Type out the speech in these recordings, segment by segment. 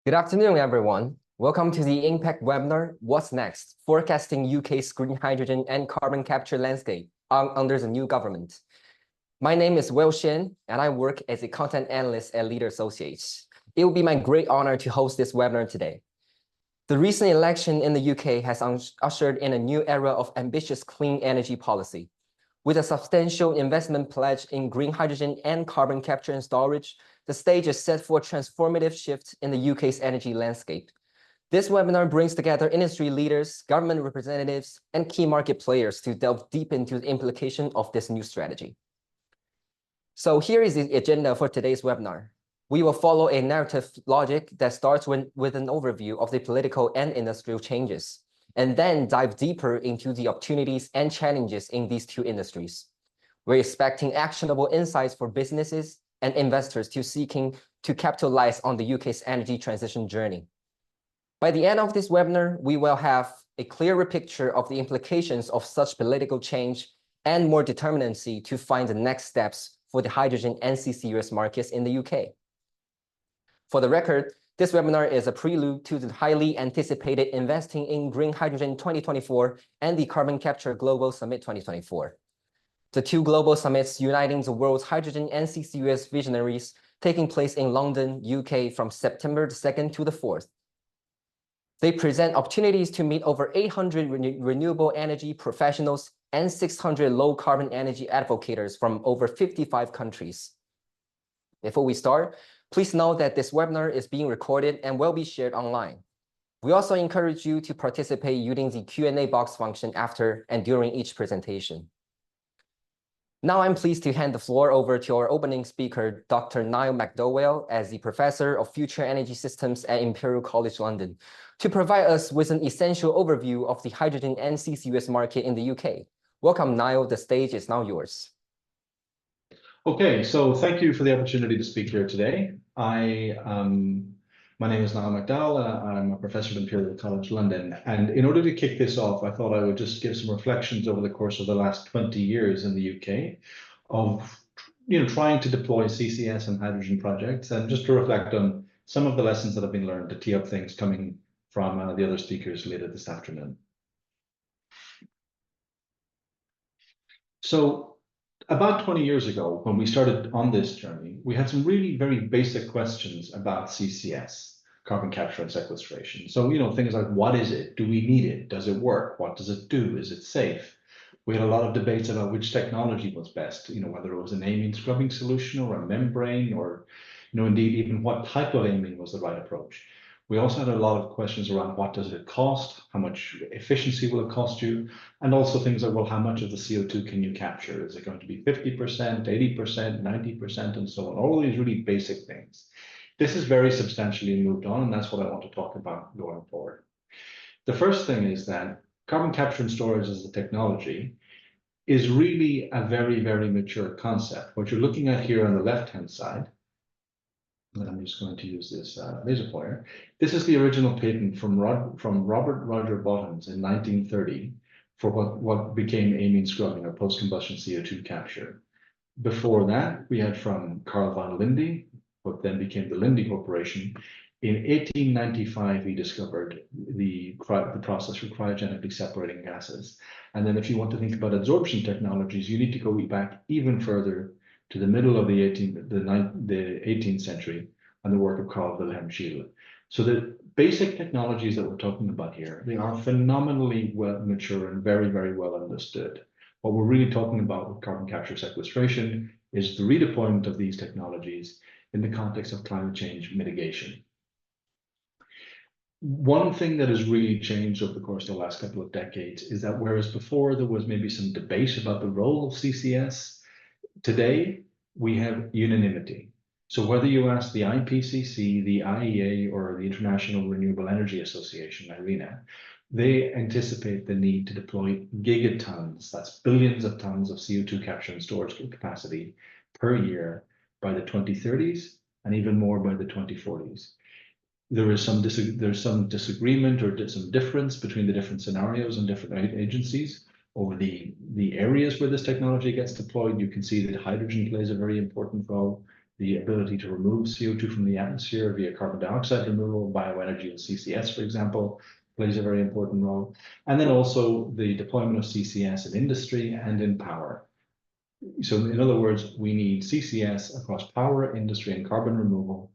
Good afternoon, everyone. Welcome to the Impact webinar, What's Next? Forecasting UK's green hydrogen and carbon capture landscape under the new government. My name is Will Shin, and I work as a content analyst at Leader Associates. It will be my great honor to host this webinar today. The recent election in the UK has ushered in a new era of ambitious clean energy policy. With a substantial investment pledge in green hydrogen and carbon capture and storage, the stage is set for a transformative shift in the UK's energy landscape. This webinar brings together industry leaders, government representatives, and key market players to delve deep into the implication of this new strategy. So here is the agenda for today's webinar. We will follow a narrative logic that starts with an overview of the political and industrial changes, and then dive deeper into the opportunities and challenges in these two industries. We're expecting actionable insights for businesses and investors seeking to capitalize on the UK's energy transition journey. By the end of this webinar, we will have a clearer picture of the implications of such political change and more determinacy to find the next steps for the hydrogen and CCUS markets in the UK. For the record, this webinar is a prelude to the highly anticipated Investing in Green Hydrogen 2024 and the Carbon Capture Global Summit 2024. The two global summits uniting the world's hydrogen and CCUS visionaries taking place in London, UK from September the 2nd to the 4th. They present opportunities to meet over 800 renewable energy professionals and 600 low-carbon energy advocates from over 55 countries. Before we start, please note that this webinar is being recorded and will be shared online. We also encourage you to participate using the Q&A box function after and during each presentation. Now I'm pleased to hand the floor over to our opening speaker, Dr. Niall McDowell, as the Professor of Future Energy Systems at Imperial College London, to provide us with an essential overview of the hydrogen and CCUS market in the UK. Welcome, Niall. The stage is now yours. Okay, so thank you for the opportunity to speak here today. My name is Niall McDowell. I'm a professor at Imperial College London. And in order to kick this off, I thought I would just give some reflections over the course of the last 20 years in the UK of trying to deploy CCS and hydrogen projects, and just to reflect on some of the lessons that have been learned to tee up things coming from the other speakers later this afternoon. So, about 20 years ago, when we started on this journey, we had some really very basic questions about CCS, carbon capture and sequestration. So, things like, what is it? Do we need it? Does it work? What does it do? Is it safe? We had a lot of debates about which technology was best, whether it was an amine scrubbing solution or a membrane, or, indeed, even what type of amine was the right approach. We also had a lot of questions around what does it cost, how much efficiency will it cost you, and also things like, well, how much of the CO2 can you capture? Is it going to be 50%, 80%, 90%, and so on? All of these really basic things. This is very substantially moved on, and that's what I want to talk about going forward. The first thing is that carbon capture and storage as a technology is really a very, very mature concept. What you're looking at here on the left-hand side, and I'm just going to use this laser pointer. This is the original patent from Robert Roger Bottoms in 1930 for what became amine scrubbing or post-combustion CO2 capture. Before that, we had from Carl von Linde, what then became the Linde Corporation. In 1895, he discovered the process for cryogenically separating gases. And then if you want to think about absorption technologies, you need to go back even further to the middle of the 18th century and the work of Carl Wilhelm Scheele. So the basic technologies that we're talking about here, they are phenomenally well mature and very, very well understood. What we're really talking about with carbon capture sequestration is the redeployment of these technologies in the context of climate change mitigation. One thing that has really changed over the course of the last couple of decades is that whereas before there was maybe some debate about the role of CCS, today, we have unanimity. So whether you ask the IPCC, the IEA, or the International Renewable Energy Association, IRENA, they anticipate the need to deploy gigatons, that's billions of tons of CO2 capture and storage capacity per year by the 2030s and even more by the 2040s. There's some disagreement or some difference between the different scenarios and different agencies over the areas where this technology gets deployed. You can see that hydrogen plays a very important role. the ability to remove CO2 from the atmosphere via carbon dioxide removal, bioenergy and CCS, for example, plays a very important role. And then also the deployment of CCS in industry and in power. So in other words, we need CCS across power, industry, and carbon removal,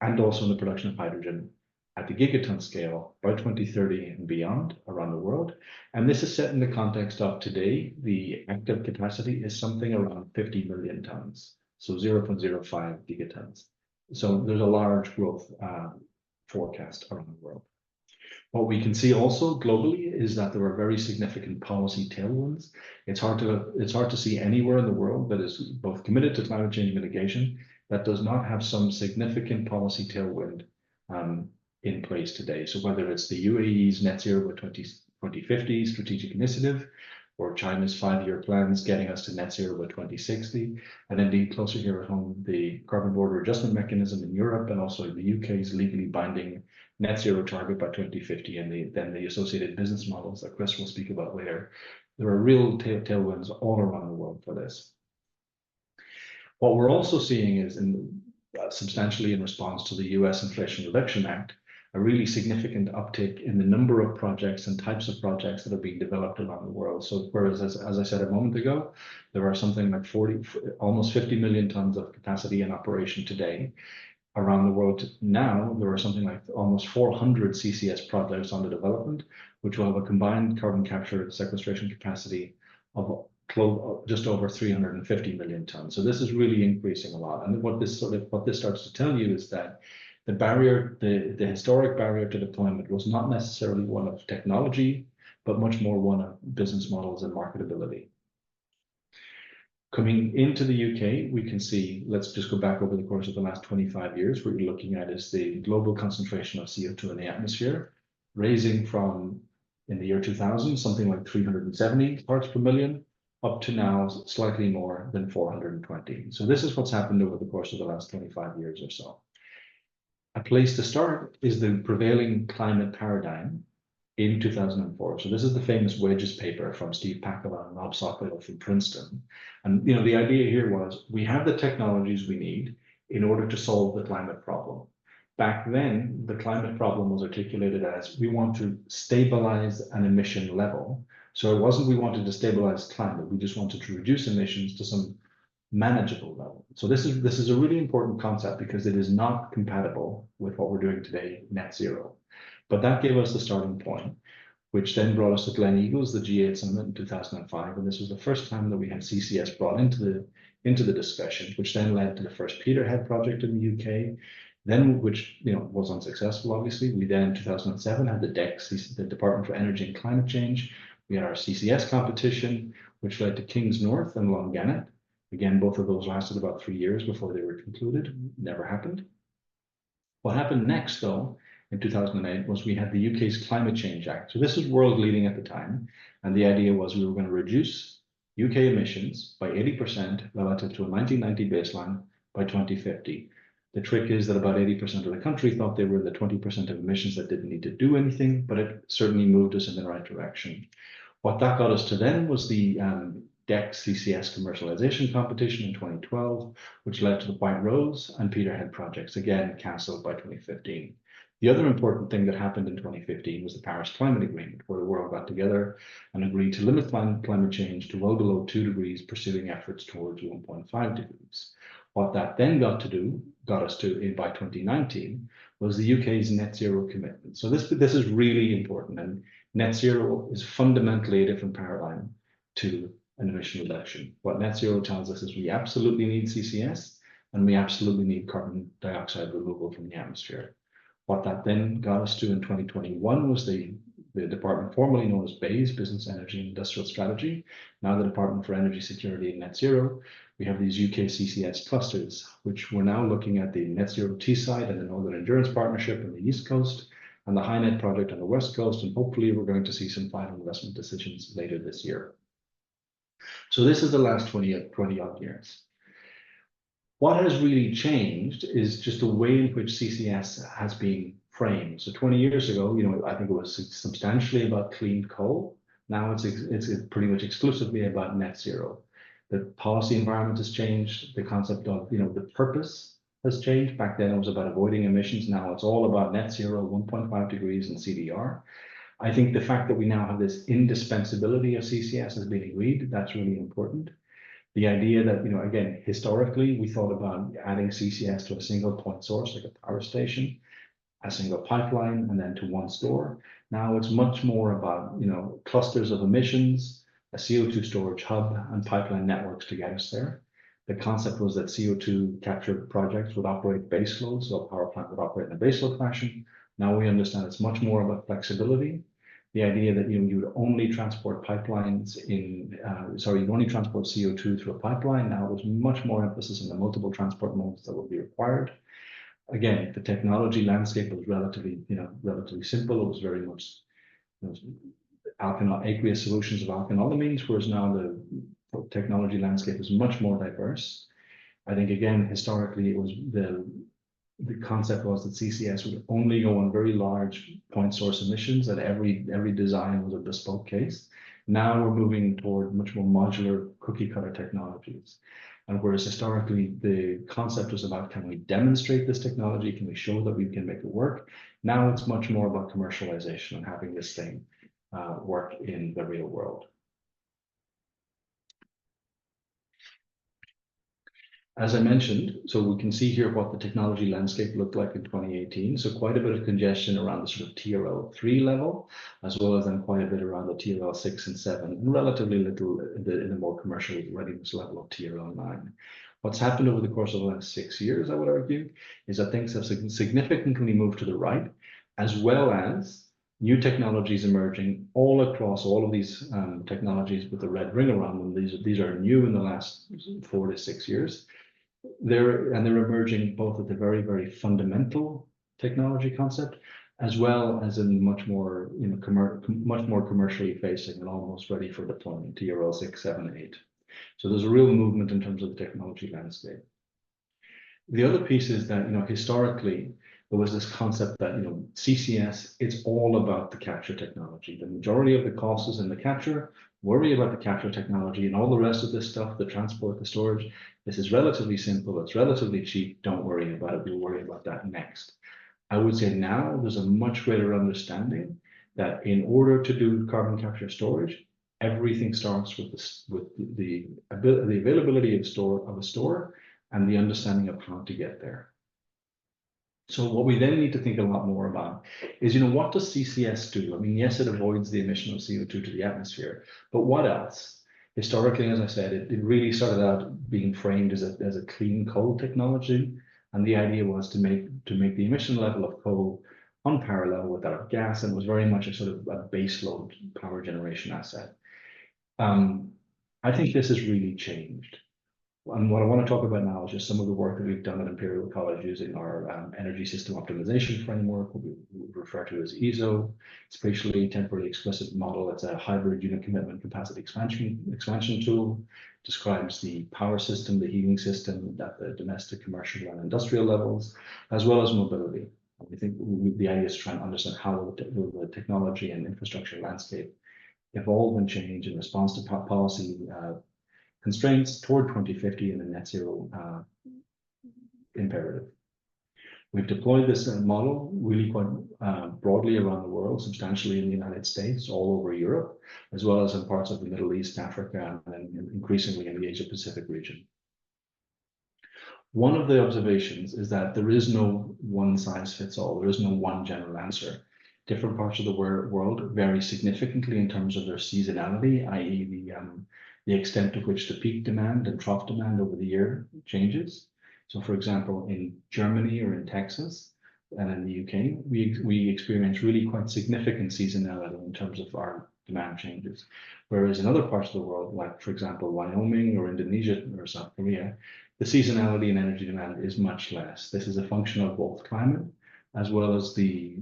and also in the production of hydrogen at the gigaton scale by 2030 and beyond around the world. And this is set in the context of today, the active capacity is something around 50 million tons, so 0.05 gigatons. So there's a large growth forecast around the world. What we can see also globally is that there are very significant policy tailwinds. It's hard to see anywhere in the world that is both committed to climate change mitigation that does not have some significant policy tailwind in place today. So whether it's the UAE's net zero by 2050 strategic initiative, or China's 5-year plans getting us to net zero by 2060, and indeed closer here at home, the carbon border adjustment mechanism in Europe, and also the UK's legally binding net zero target by 2050, and then the associated business models that Chris will speak about later. There are real tailwinds all around the world for this. What we're also seeing is, substantially in response to the US Inflation Reduction Act, a really significant uptick in the number of projects and types of projects that are being developed around the world. So whereas, as I said a moment ago, there are something like almost 50 million tons of capacity in operation today, around the world now, there are something like almost 400 CCS projects under development, which will have a combined carbon capture and sequestration capacity of just over 350 million tons. So this is really increasing a lot. And what this starts to tell you is that the historic barrier to deployment was not necessarily one of technology, but much more one of business models and marketability. Coming into the UK, we can see, let's just go back over the course of the last 25 years. What you're looking at is the global concentration of CO2 in the atmosphere, raising from, in the year 2000, something like 370 parts per million, up to now slightly more than 420. So this is what's happened over the course of the last 25 years or so. A place to start is the prevailing climate paradigm in 2004. So this is the famous Wedges paper from Steve Packola and Rob Socolo from Princeton. And the idea here was, we have the technologies we need in order to solve the climate problem. Back then, the climate problem was articulated as, we want to stabilize an emission level. So it wasn't we wanted to stabilize climate, we just wanted to reduce emissions to some manageable level. So this is a really important concept because it is not compatible with what we're doing today, net zero. But that gave us the starting point, which then brought us to Glen Eagles, the G8 summit in 2005. And this was the first time that we had CCS brought into the discussion, which then led to the first Peterhead project in the UK, then which was unsuccessful, obviously. We then in 2007 had the DECC, the Department for Energy and Climate Change. We had our CCS competition, which led to Kings North and Longannet. Again, both of those lasted about 3 years before they were concluded. Never happened. What happened next, though, in 2008 was we had the UK's Climate Change Act. So this was world leading at the time. And the idea was we were going to reduce UK emissions by 80% relative to a 1990 baseline by 2050. The trick is that about 80% of the country thought they were the 20% of emissions that didn't need to do anything, but it certainly moved us in the right direction. What that got us to then was the DECC CCS commercialization competition in 2012, which led to the White Rose and Peterhead projects, again cancelled by 2015. The other important thing that happened in 2015 was the Paris Climate Agreement, where the world got together and agreed to limit climate change to well below 2 degrees, pursuing efforts towards 1.5 degrees. What that then got us to by 2019 was the UK's net zero commitment. So this is really important, and net zero is fundamentally a different paradigm to an emission reduction. What net zero tells us is we absolutely need CCS and we absolutely need carbon dioxide removal from the atmosphere. What that then got us to in 2021 was the department formerly known as BEIS, Business, Energy and Industrial Strategy, now the Department for Energy Security and Net Zero. We have these UK CCS clusters, which we're now looking at the Net Zero Teesside and the Northern Endurance Partnership on the East Coast, and the HyNet project on the West Coast, and hopefully we're going to see some final investment decisions later this year. So this is the last 20 odd years. What has really changed is just the way in which CCS has been framed. So 20 years ago, I think it was substantially about clean coal. Now it's pretty much exclusively about net zero. The policy environment has changed. The concept of, the purpose has changed. Back then it was about avoiding emissions. Now it's all about net zero, 1.5 degrees and CDR. I think the fact that we now have this indispensability of CCS has been agreed. That's really important. The idea that, again, historically, we thought about adding CCS to a single point source, like a power station, a single pipeline, and then to one store. Now it's much more about, clusters of emissions, a CO2 storage hub, and pipeline networks to get us there. The concept was that CO2 capture projects would operate baseload, so a power plant would operate in a baseload fashion. Now we understand it's much more about flexibility. The idea that you would only transport pipelines you'd only transport CO2 through a pipeline. Now there's much more emphasis on the multiple transport modes that will be required. Again, the technology landscape was relatively simple. It was very much aqueous solutions of alkylamines, whereas now the technology landscape is much more diverse. I think, again, historically, it was the concept was that CCS would only go on very large point source emissions, that every design was a bespoke case. Now we're moving toward much more modular cookie cutter technologies. And whereas historically the concept was about, can we demonstrate this technology? Can we show that we can make it work? Now it's much more about commercialization and having this thing work in the real world. As I mentioned, so we can see here what the technology landscape looked like in 2018. So quite a bit of congestion around the sort of TRL3 level, as well as then quite a bit around the TRL6 and 7, and relatively little in the more commercial readiness level of TRL9. What's happened over the course of the last 6 years, I would argue, is that things have significantly moved to the right, as well as new technologies emerging all across all of these technologies with the red ring around them. These are new in the last 4 to 6 years. They're emerging both at the very, very fundamental technology concept, as well as in much more, much more commercially facing and almost ready for deployment, TRL 6, 7, 8. So there's a real movement in terms of the technology landscape. The other piece is that, historically, there was this concept that, CCS, it's all about the capture technology. The majority of the cost is in the capture. Worry about the capture technology, and all the rest of this stuff, the transport, the storage. This is relatively simple. It's relatively cheap. Don't worry about it. We'll worry about that next. I would say now there's a much greater understanding that in order to do carbon capture storage, everything starts with the availability of a store and the understanding of how to get there. So what we then need to think a lot more about is, what does CCS do? I mean, yes, it avoids the emission of CO2 to the atmosphere, but what else? Historically, as I said, it really started out being framed as a clean coal technology, and the idea was to make the emission level of coal unparalleled with that of gas, and it was very much a sort of a baseload power generation asset. I think this has really changed. And what I want to talk about now is just some of the work that we've done at Imperial College using our energy system optimization framework, what we refer to as ESO, spatially temporally explicit model. It's a hybrid unit commitment capacity expansion tool. Describes the power system, the heating system at the domestic, commercial, and industrial levels, as well as mobility. And we think the idea is to try and understand how the technology and infrastructure landscape evolve and change in response to policy constraints toward 2050 and a net zero imperative. We've deployed this model really quite broadly around the world, substantially in the United States, all over Europe, as well as in parts of the Middle East, Africa, and increasingly in the Asia Pacific region. One of the observations is that there is no one size fits all. There is no one general answer. Different parts of the world vary significantly in terms of their seasonality, i.e. the extent to which the peak demand and trough demand over the year changes. So for example, in Germany or in Texas and in the UK, we experience really quite significant seasonality in terms of our demand changes. Whereas in other parts of the world, like for example, Wyoming or Indonesia or South Korea, the seasonality in energy demand is much less. This is a function of both climate as well as the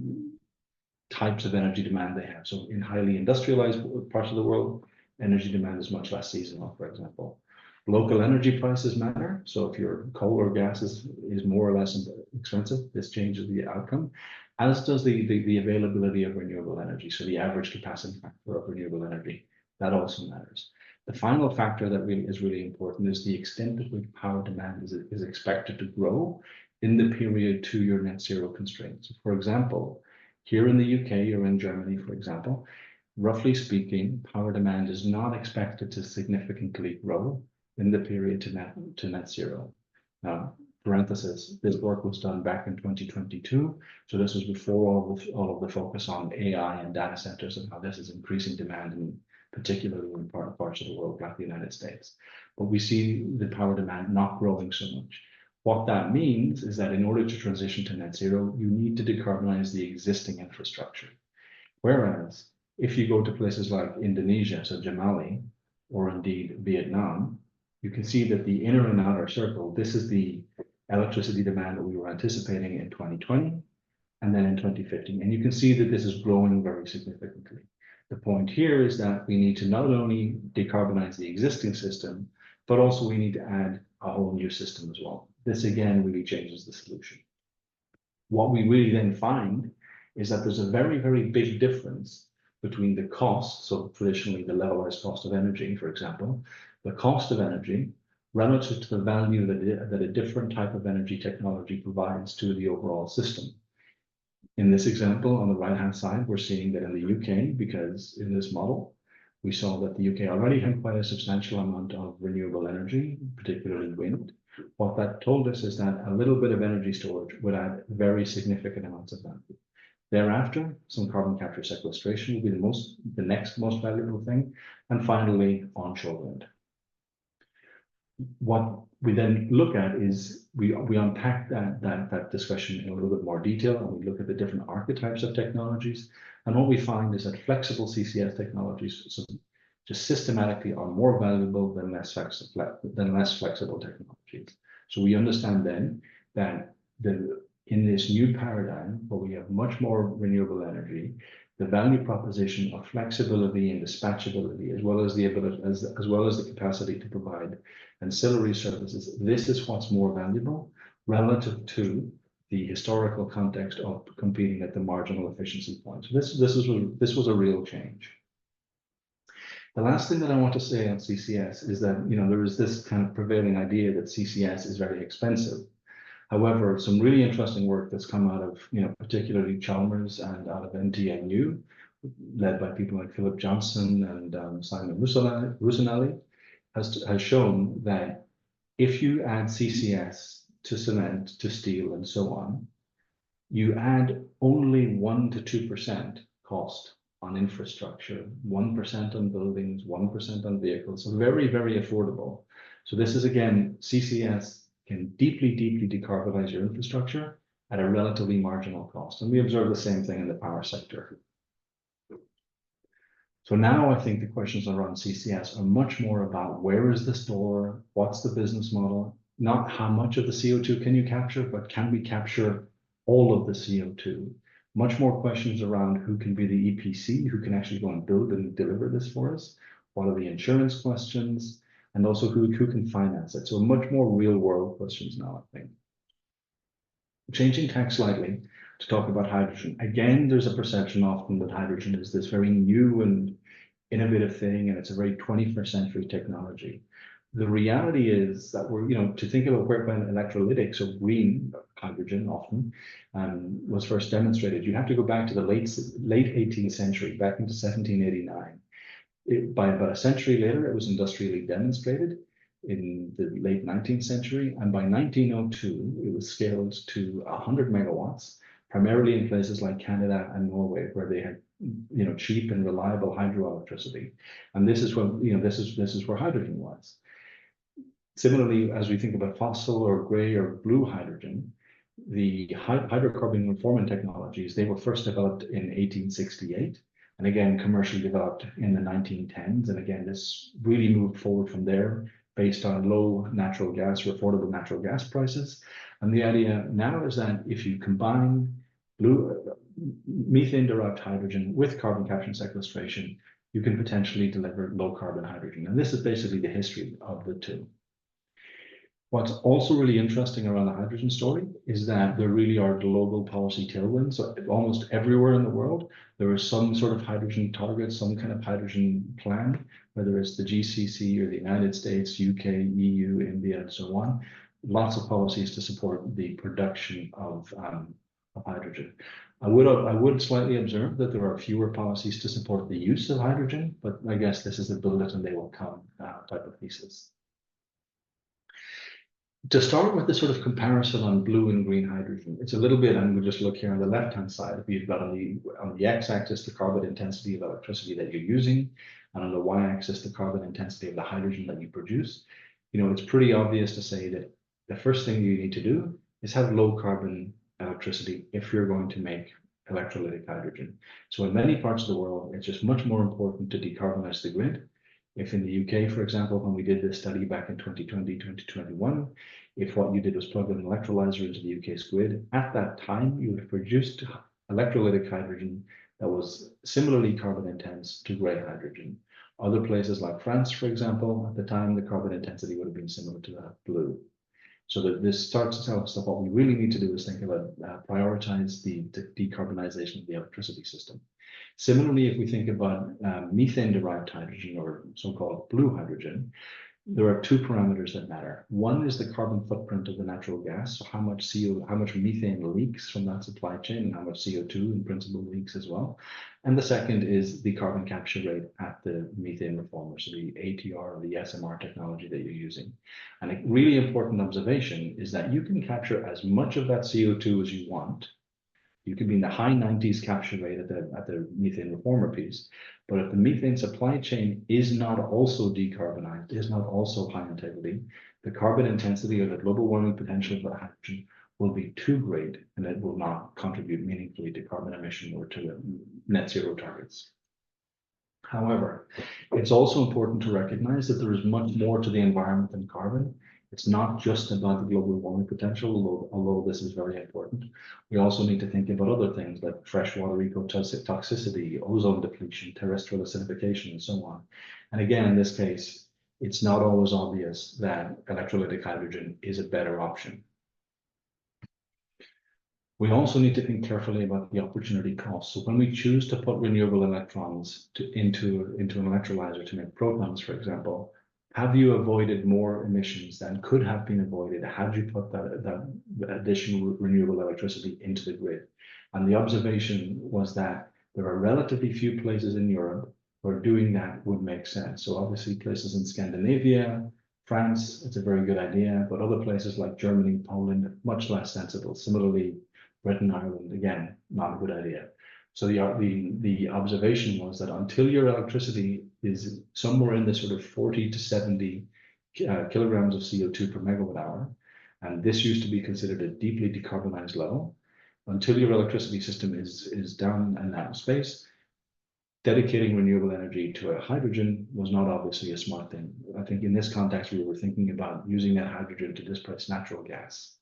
types of energy demand they have. So in highly industrialized parts of the world, energy demand is much less seasonal, for example. Local energy prices matter. So if your coal or gas is more or less expensive, this changes the outcome, as does the availability of renewable energy. So the average capacity factor of renewable energy, that also matters. The final factor that is really important is the extent to which power demand is expected to grow in the period to your net zero constraints. For example, here in the UK or in Germany, for example, roughly speaking, power demand is not expected to significantly grow in the period to net zero. Now, parenthesis, this work was done back in 2022. So this was before all of the focus on AI and data centers and how this is increasing demand, in particularly in parts of the world like the United States. But we see the power demand not growing so much. What that means is that in order to transition to net zero, you need to decarbonize the existing infrastructure. Whereas if you go to places like Indonesia, so Jamali, or indeed Vietnam, you can see that the inner and outer circle, this is the electricity demand that we were anticipating in 2020 and then in 2050. And you can see that this is growing very significantly. The point here is that we need to not only decarbonize the existing system, but also we need to add a whole new system as well. This again really changes the solution. What we really then find is that there's a very, very big difference between the cost, so traditionally the levelized cost of energy, for example, the cost of energy relative to the value that a different type of energy technology provides to the overall system. In this example, on the right-hand side, we're seeing that in the UK, because in this model, we saw that the UK already had quite a substantial amount of renewable energy, particularly wind. What that told us is that a little bit of energy storage would add very significant amounts of value. Thereafter, some carbon capture sequestration will be the next most valuable thing. And finally, onshore wind. What we then look at is we unpack that discussion in a little bit more detail, and we look at the different archetypes of technologies. And what we find is that flexible CCS technologies just systematically are more valuable than less flexible technologies. So we understand then that in this new paradigm where we have much more renewable energy, the value proposition of flexibility and dispatchability, as well as the ability, as well as the capacity to provide ancillary services, this is what's more valuable relative to the historical context of competing at the marginal efficiency point. So this was a real change. The last thing that I want to say on CCS is that there is this kind of prevailing idea that CCS is very expensive. However, some really interesting work that's come out of, particularly Chalmers and out of NTNU, led by people like Philip Johnson and Simon Rusinelli, has shown that if you add CCS to cement, to steel, and so on, you add only 1 to 2% cost on infrastructure, 1% on buildings, 1% on vehicles, so very, very affordable. So this is, again, CCS can deeply, deeply decarbonize your infrastructure at a relatively marginal cost. And we observe the same thing in the power sector. So now I think the questions around CCS are much more about where is the store, what's the business model, not how much of the CO2 can you capture, but can we capture all of the CO2? Much more questions around who can be the EPC, who can actually go and build and deliver this for us, what are the insurance questions, and also who can finance it. So much more real world questions now, I think. Changing tack slightly to talk about hydrogen. Again, there's a perception often that hydrogen is this very new and innovative thing, and it's a very 21st century technology. The reality is that we're, to think about where electrolytics or green hydrogen often was first demonstrated, you have to go back to the late 18th century, back into 1789. By about a century later, it was industrially demonstrated in the late 19th century. And by 1902, it was scaled to 100 megawatts, primarily in places like Canada and Norway, where they had, cheap and reliable hydroelectricity. And this is when, this is where hydrogen was. Similarly, as we think about fossil or gray or blue hydrogen, the hydrocarbon reforming technologies, they were first developed in 1868. And again, commercially developed in the 1910s. And again, this really moved forward from there based on low natural gas or affordable natural gas prices. And the idea now is that if you combine methane-derived hydrogen with carbon capture and sequestration, you can potentially deliver low carbon hydrogen. And this is basically the history of the two. What's also really interesting around the hydrogen story is that there really are global policy tailwinds. So almost everywhere in the world, there is some sort of hydrogen target, some kind of hydrogen plan whether it's the GCC or the United States, UK, EU, India, and so on. Lots of policies to support the production of hydrogen. I would slightly observe that there are fewer policies to support the use of hydrogen, but I guess this is a build it and they will come type of thesis. To start with the sort of comparison on blue and green hydrogen, it's a little bit, and we'll just look here on the left-hand side. We've got on the x-axis the carbon intensity of electricity that you're using, and on the y-axis the carbon intensity of the hydrogen that you produce. You know, it's pretty obvious to say that the first thing you need to do is have low carbon electricity if you're going to make electrolytic hydrogen. So in many parts of the world, it's just much more important to decarbonize the grid. If in the UK, for example, when we did this study back in 2020, 2021, if what you did was plug an electrolyzer into the UK's grid, at that time, you would have produced electrolytic hydrogen that was similarly carbon intense to grey hydrogen. Other places like France, for example, at the time, the carbon intensity would have been similar to that blue. So that this starts to tell us that what we really need to do is think about prioritize the decarbonization of the electricity system. Similarly, if we think about methane-derived hydrogen or so-called blue hydrogen, there are two parameters that matter. One is the carbon footprint of the natural gas, so how much methane leaks from that supply chain and how much CO2 in principle leaks as well. And the second is the carbon capture rate at the methane reformer, so the ATR or the SMR technology that you're using. And a really important observation is that you can capture as much of that CO2 as you want. You could be in the high 90s capture rate at the methane reformer piece, but if the methane supply chain is not also decarbonized, is not also high integrity, the carbon intensity or the global warming potential for hydrogen will be too great, and it will not contribute meaningfully to carbon emission or to net zero targets. However, it's also important to recognize that there is much more to the environment than carbon. It's not just about the global warming potential, although this is very important. We also need to think about other things like freshwater ecotoxicity, ozone depletion, terrestrial acidification, and so on. And again, in this case, it's not always obvious that electrolytic hydrogen is a better option. We also need to think carefully about the opportunity cost. So when we choose to put renewable electrons into an electrolyzer to make protons, for example, have you avoided more emissions than could have been avoided had you put that additional renewable electricity into the grid? And the observation was that there are relatively few places in Europe where doing that would make sense. So obviously places in Scandinavia, France, it's a very good idea, but other places like Germany, Poland, much less sensible. Similarly, Britain, Ireland, again, not a good idea. So the observation was that until your electricity is somewhere in the sort of 40 to 70 kilograms of CO2 per megawatt hour, and this used to be considered a deeply decarbonized level, until your electricity system is down in that space, dedicating renewable energy to a hydrogen was not obviously a smart thing. I think in this context, we were thinking about using that hydrogen to displace natural gas.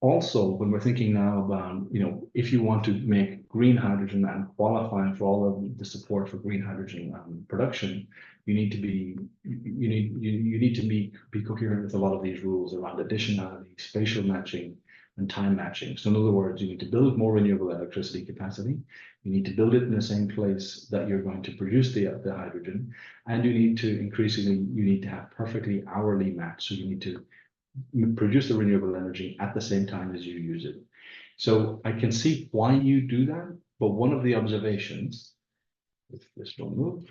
Also, when we're thinking now about, if you want to make green hydrogen and qualify for all of the support for green hydrogen production, you need to be coherent with a lot of these rules around additionality, spatial matching, and time matching. So in other words, you need to build more renewable electricity capacity. You need to build it in the same place that you're going to produce the hydrogen, and you need to have perfectly hourly match. So you need to produce the renewable energy at the same time as you use it. So I can see why you do that, but one of the observations, if this will move,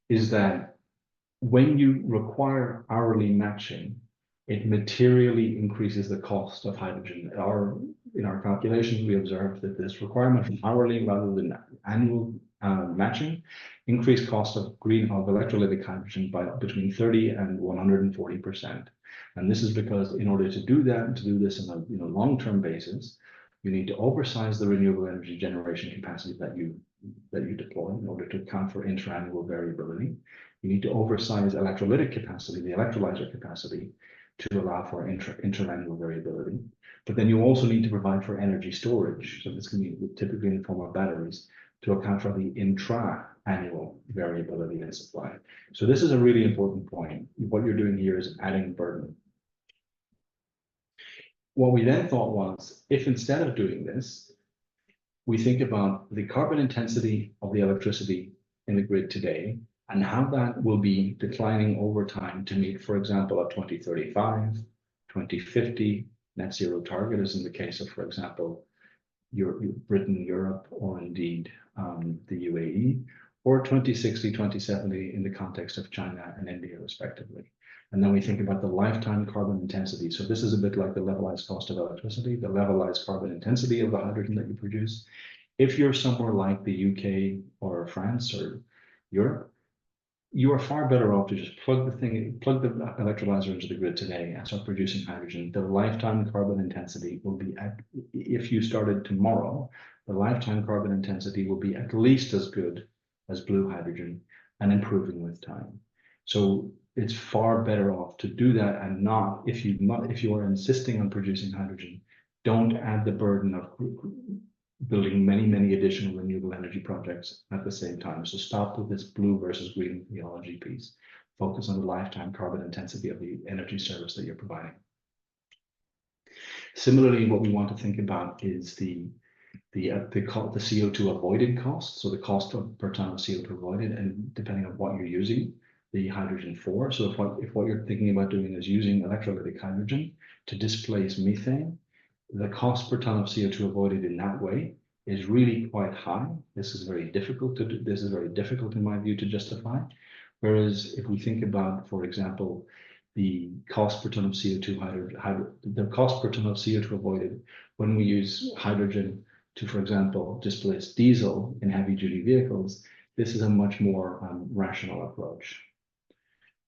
is that when you require hourly matching, it materially increases the cost of hydrogen. In our calculations, we observed that this requirement of hourly rather than annual matching increased cost of electrolytic hydrogen by between 30 and 140%. And this is because in order to do that and to do this on a long-term basis, you need to oversize the renewable energy generation capacity that you deploy in order to account for interannual variability. You need to oversize electrolytic capacity, the electrolyzer capacity, to allow for interannual variability. But then you also need to provide for energy storage. So this can be typically in the form of batteries to account for the intra-annual variability in supply. So this is a really important point. What you're doing here is adding burden. What we then thought was, if instead of doing this, we think about the carbon intensity of the electricity in the grid today and how that will be declining over time to meet, for example, a 2035, 2050 net zero target, as in the case of, for example, Britain, Europe, or indeed the UAE, or 2060, 2070 in the context of China and India, respectively. And then we think about the lifetime carbon intensity. So this is a bit like the levelized cost of electricity, the levelized carbon intensity of the hydrogen that you produce. If you're somewhere like the UK or France or Europe, you are far better off to just plug the electrolyzer into the grid today and start producing hydrogen. The lifetime carbon intensity will be if you started tomorrow, the lifetime carbon intensity will be at least as good as blue hydrogen and improving with time. So it's far better off to do that and not, if you are insisting on producing hydrogen, don't add the burden of building many additional renewable energy projects at the same time. So stop with this blue versus green theology piece. Focus on the lifetime carbon intensity of the energy service that you're providing. Similarly, what we want to think about is the CO2 avoided cost. So the cost per ton of CO2 avoided, and depending on what you're using the hydrogen for. So if what you're thinking about doing is using electrolytic hydrogen to displace methane, the cost per ton of CO2 avoided in that way is really quite high. This is very difficult to do. This is very difficult in my view to justify. Whereas if we think about, for example, the cost per ton of CO2 the cost per ton of CO2 avoided when we use hydrogen to, for example, displace diesel in heavy duty vehicles, this is a much more rational approach.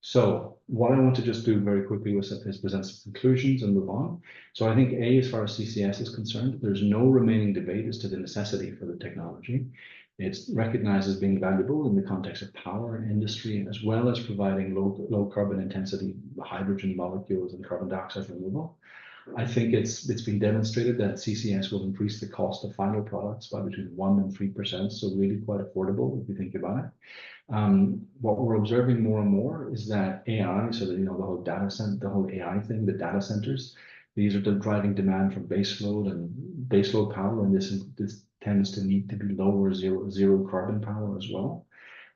So what I want to just do very quickly is present some conclusions and move on. So I think A, as far as CCS is concerned, there's no remaining debate as to the necessity for the technology. It's recognized as being valuable in the context of power industry, as well as providing low carbon intensity hydrogen molecules and carbon dioxide removal. I think it's been demonstrated that CCS will increase the cost of final products by between 1% and 3%, so really quite affordable if you think about it. What we're observing more and more is that AI, so that, the whole data center, the whole AI thing, the data centers, these are the driving demand from baseload power, and this tends to need to be lower zero carbon power as well.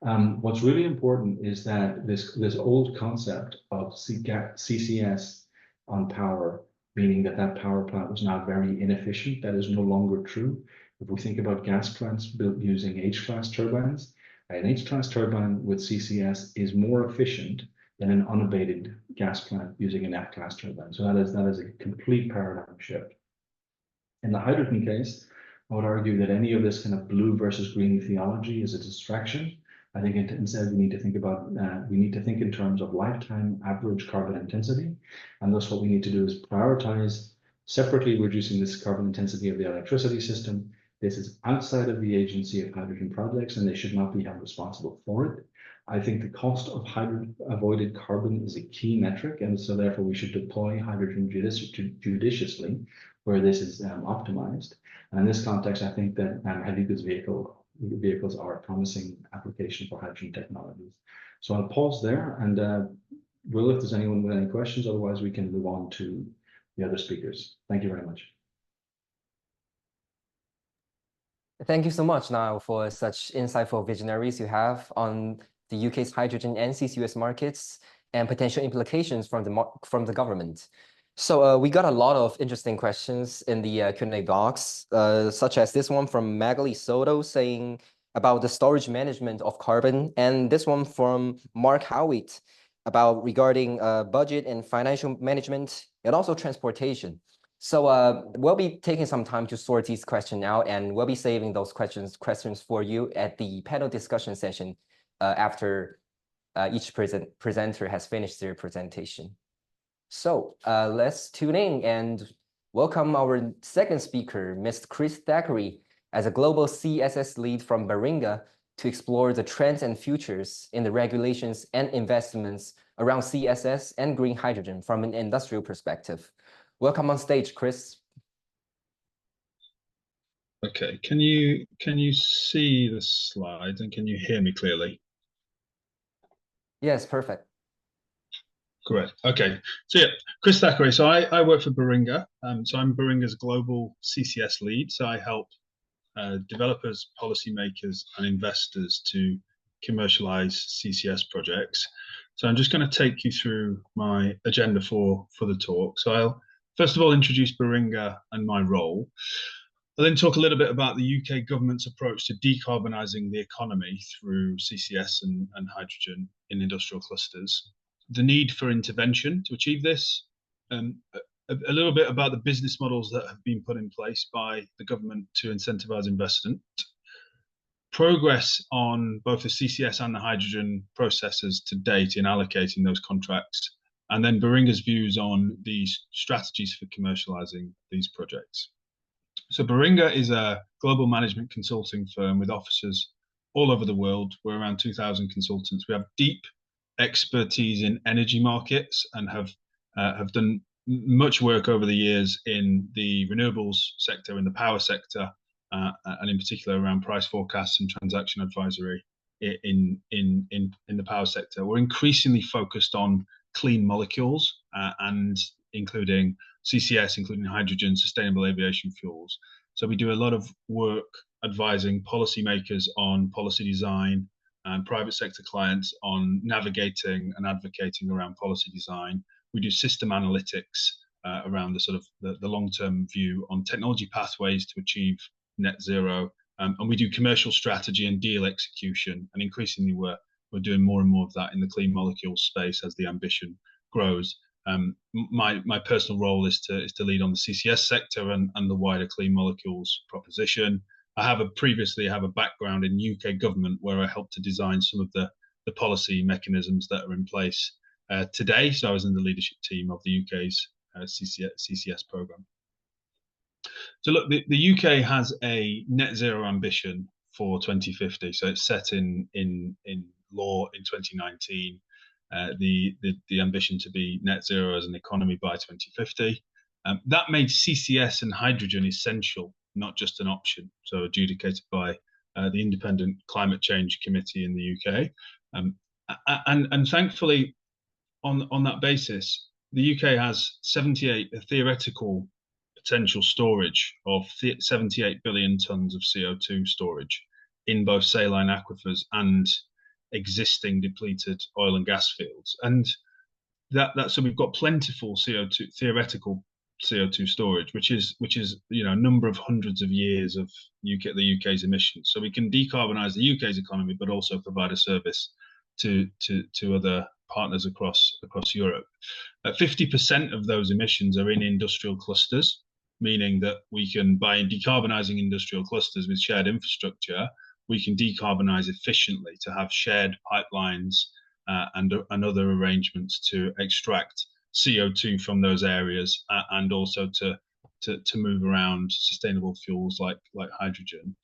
What's really important is that this old concept of CCS on power, meaning that power plant was now very inefficient, that is no longer true. If we think about gas plants built using H-class turbines, an H-class turbine with CCS is more efficient than an unabated gas plant using an F-class turbine. So that is a complete paradigm shift. In the hydrogen case, I would argue that any of this kind of blue versus green theology is a distraction. I think instead we need to think in terms of lifetime average carbon intensity. And thus what we need to do is prioritize separately reducing this carbon intensity of the electricity system. This is outside of the agency of hydrogen projects, and they should not be held responsible for it. I think the cost of avoided carbon is a key metric, and so therefore we should deploy hydrogen judiciously where this is optimized. And in this context, I think that heavy goods vehicles are a promising application for hydrogen technologies. So I'll pause there, and Will, if there's anyone with any questions, otherwise we can move on to the other speakers. Thank you very much. Thank you so much, Niall, for such insightful visionaries you have on the UK's hydrogen and CCUS markets and potential implications from the government. So we got a lot of interesting questions in the Q&A box, such as this one from Magali Soto saying about the storage management of carbon, and this one from Mark Howitt regarding budget and financial management, and also transportation. So we'll be taking some time to sort these questions out, and we'll be saving those questions for you at the panel discussion session after each presenter has finished their presentation. So let's tune in and welcome our second speaker, Ms. Chris Thackeray, as a global CSS lead from Baringa, to explore the trends and futures in the regulations and investments around CSS and green hydrogen from an industrial perspective. Welcome on stage, Chris. Okay, can you see the slides and can you hear me clearly? Yes, perfect. Great. Okay, so yeah, Chris Thackeray. So I work for Baringa. So I'm Baringa's global CCS lead. So I help developers, policymakers, and investors to commercialize CCS projects. So I'm just going to take you through my agenda for the talk. So I'll first of all introduce Baringa and my role. I'll then talk a little bit about the UK government's approach to decarbonising the economy through CCS and hydrogen in industrial clusters, the need for intervention to achieve this, a little bit about the business models that have been put in place by the government to incentivise investment, progress on both the CCS and the hydrogen processes to date in allocating those contracts, and then Baringa's views on these strategies for commercialising these projects. So Baringa is a global management consulting firm with offices all over the world. We're around 2,000 consultants. We have deep expertise in energy markets and have done much work over the years in the renewables sector, in the power sector, and in particular around price forecasts and transaction advisory in the power sector. We're increasingly focused on clean molecules and including CCS, including hydrogen, sustainable aviation fuels. So we do a lot of work advising policymakers on policy design and private sector clients on navigating and advocating around policy design. We do system analytics around the sort of the long-term view on technology pathways to achieve net zero. And we do commercial strategy and deal execution. And increasingly we're doing more and more of that in the clean molecules space as the ambition grows. My personal role is to lead on the CCS sector and the wider clean molecules proposition. I previously have a background in UK government where I helped to design some of the policy mechanisms that are in place today. So I was in the leadership team of the UK's CCS programme. So look, the UK has a net zero ambition for 2050. So it's set in law in 2019. The ambition to be net zero as an economy by 2050. That made CCS and hydrogen essential, not just an option. So adjudicated by the Independent Climate Change Committee in the UK. And thankfully, on that basis, the UK has 78 theoretical potential storage of 78 billion tons of CO2 storage in both saline aquifers and existing depleted oil and gas fields. And that so we've got plentiful theoretical CO2 storage, which is a number of hundreds of years of the UK's emissions. So we can decarbonize the UK's economy, but also provide a service to other partners across Europe. 50% of those emissions are in industrial clusters, meaning that we can, by decarbonizing industrial clusters with shared infrastructure, we can decarbonize efficiently to have shared pipelines and other arrangements to extract CO2 from those areas and also to move around sustainable fuels like hydrogen.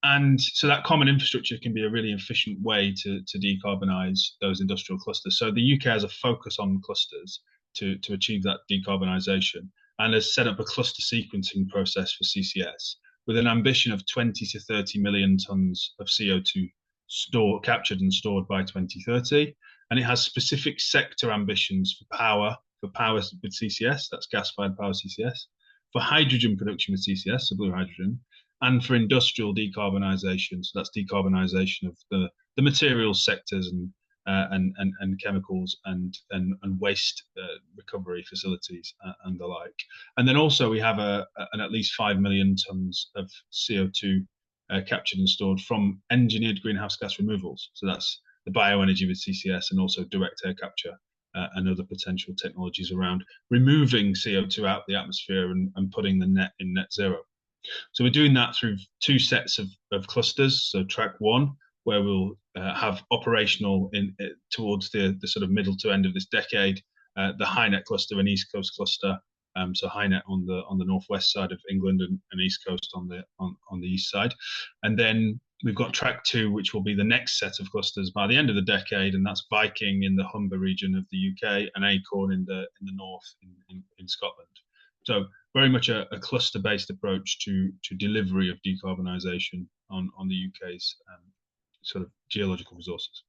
And so that common infrastructure can be a really efficient way to decarbonize those industrial clusters. So the UK has a focus on clusters to achieve that decarbonisation and has set up a cluster sequencing process for CCS with an ambition of 20 to 30 million tons of CO2 captured and stored by 2030. And it has specific sector ambitions for power with CCS, that's gas-fired power CCS, for hydrogen production with CCS, so blue hydrogen, and for industrial decarbonisation, so that's decarbonisation of the materials sectors and chemicals and waste recovery facilities and the like. And then also we have an at least 5 million tons of CO2 captured and stored from engineered greenhouse gas removals. So that's the bioenergy with CCS and also direct air capture and other potential technologies around removing CO2 out the atmosphere and putting the net in net zero. So we're doing that through two sets of clusters. So track one, where we'll have operational towards the sort of middle to end of this decade, the HyNet cluster and East Coast cluster. So HyNet on the northwest side of England and East Coast on the east side, and then we've got track two, which will be the next set of clusters by the end of the decade, and that's Viking in the Humber region of the UK and Acorn in the north in Scotland. So very much a cluster-based approach to delivery of decarbonisation on the UK's sort of geological resources.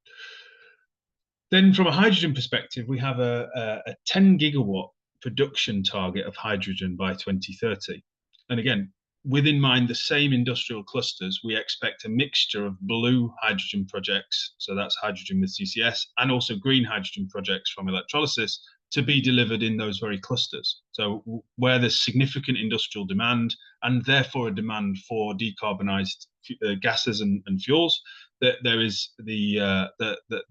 Then from a hydrogen perspective, we have a 10 gigawatt production target of hydrogen by 2030. And again, with in mind the same industrial clusters, we expect a mixture of blue hydrogen projects, so that's hydrogen with CCS, and also green hydrogen projects from electrolysis to be delivered in those very clusters. So where there's significant industrial demand and therefore a demand for decarbonised gases and fuels, that there is the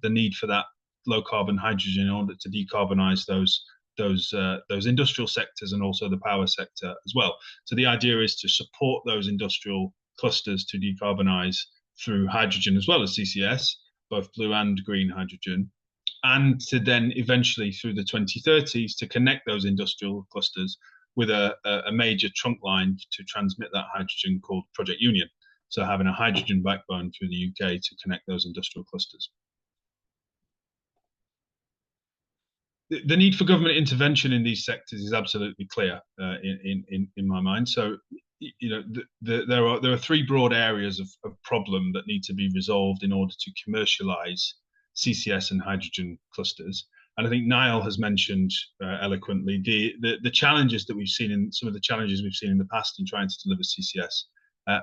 need for that low carbon hydrogen in order to decarbonise those industrial sectors and also the power sector as well. So the idea is to support those industrial clusters to decarbonize through hydrogen as well as CCS, both blue and green hydrogen, and to then eventually through the 2030s to connect those industrial clusters with a major trunk line to transmit that hydrogen called Project Union. So having a hydrogen backbone through the UK to connect those industrial clusters. The need for government intervention in these sectors is absolutely clear in my mind. So, you know, there are three broad areas of problem that need to be resolved in order to commercialize CCS and hydrogen clusters. And I think Niall has mentioned eloquently the challenges that we've seen in some of the challenges we've seen in the past in trying to deliver CCS.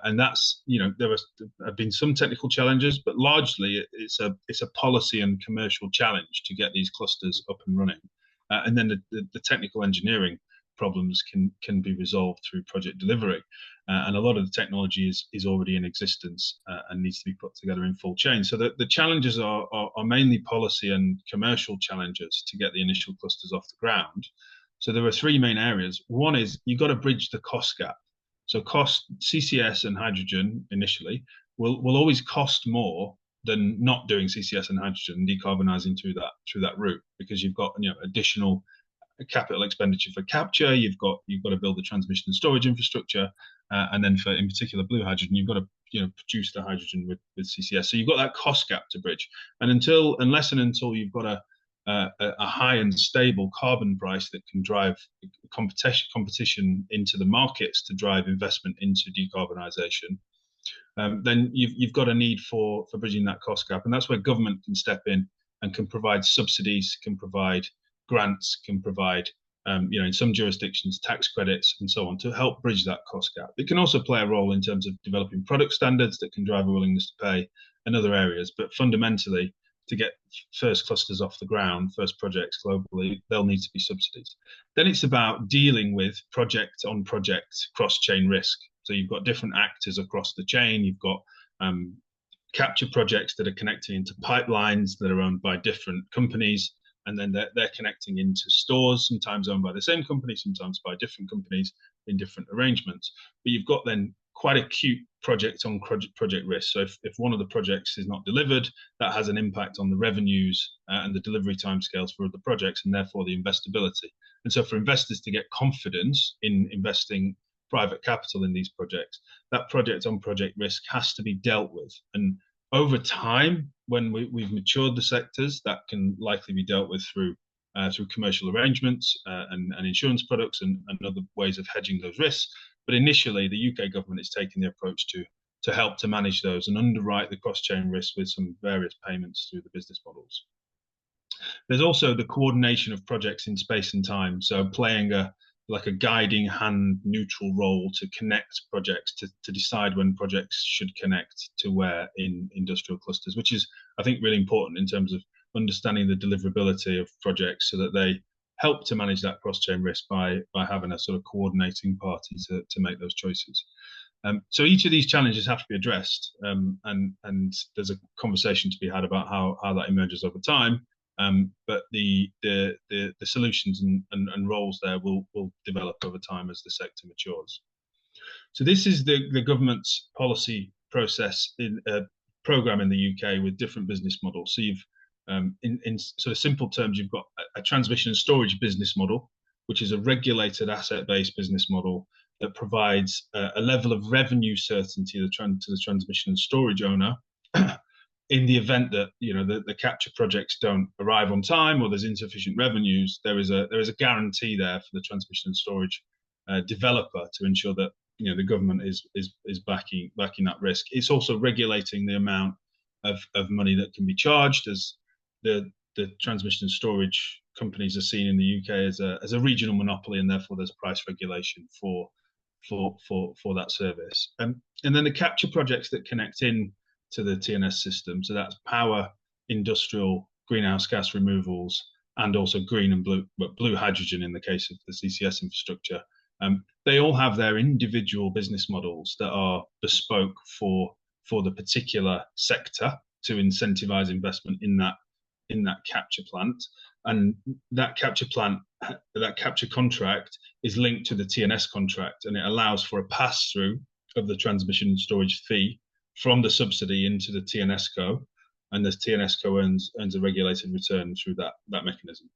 And that's, you know, there have been some technical challenges, but largely it's a policy and commercial challenge to get these clusters up and running. And then the technical engineering problems can be resolved through project delivery. And a lot of the technology is already in existence and needs to be put together in full chain. So the challenges are mainly policy and commercial challenges to get the initial clusters off the ground. So there are three main areas. One is you've got to bridge the cost gap. So CCS and hydrogen initially will always cost more than not doing CCS and hydrogen and decarbonising through that route, because you've got, you know, additional capital expenditure for capture, you've got to build the transmission and storage infrastructure, and then for in particular blue hydrogen, you've got to, you know, produce the hydrogen with CCS. So you've got that cost gap to bridge, and unless you've got a high and stable carbon price that can drive competition into the markets to drive investment into decarbonisation, then you've got a need for bridging that cost gap. And that's where government can step in and can provide subsidies, can provide grants, can provide, you know, in some jurisdictions, tax credits and so on to help bridge that cost gap. It can also play a role in terms of developing product standards that can drive a willingness to pay in other areas. But fundamentally, to get first clusters off the ground, first projects globally, there'll need to be subsidies. Then it's about dealing with project on project cross-chain risk. So you've got different actors across the chain. You've got capture projects that are connecting into pipelines that are owned by different companies, and then they're connecting into stores, sometimes owned by the same company, sometimes by different companies in different arrangements. But you've got then quite acute project on project risk. So if one of the projects is not delivered, that has an impact on the revenues and the delivery timescales for other projects, and therefore the investability. And so for investors to get confidence in investing private capital in these projects, that project on project risk has to be dealt with. And over time, when we've matured the sectors, that can likely be dealt with through commercial arrangements and insurance products and other ways of hedging those risks. But initially, the UK government is taking the approach to help to manage those and underwrite the cross-chain risk with some various payments through the business models. There's also the coordination of projects in space and time, so playing a guiding hand neutral role to connect projects, to decide when projects should connect to where in industrial clusters, which is, I think, really important in terms of understanding the deliverability of projects so that they help to manage that cross-chain risk by having a sort of coordinating party to make those choices. So each of these challenges have to be addressed, and there's a conversation to be had about how that emerges over time. But the solutions and roles there will develop over time as the sector matures. So this is the government's policy process program in the UK with different business models. So you've in sort of simple terms, you've got a transmission and storage business model, which is a regulated asset-based business model that provides a level of revenue certainty to the transmission and storage owner in the event that, you know, the capture projects don't arrive on time or there's insufficient revenues. There is a guarantee there for the transmission and storage developer to ensure that, you know, the government is backing that risk. It's also regulating the amount of money that can be charged, as the transmission and storage companies are seen in the UK as a regional monopoly, and therefore there's price regulation for for that service. And then the capture projects that connect in to the TNS system. So that's power, industrial, greenhouse gas removals, and also green and blue hydrogen in the case of the CCS infrastructure. They all have their individual business models that are bespoke for the particular sector to incentivize investment in that capture plant. And that capture plant, that capture contract is linked to the TNS contract, and it allows for a pass-through of the transmission and storage fee from the subsidy into the TNSCO, and the TNSCO earns a regulated return through that mechanism.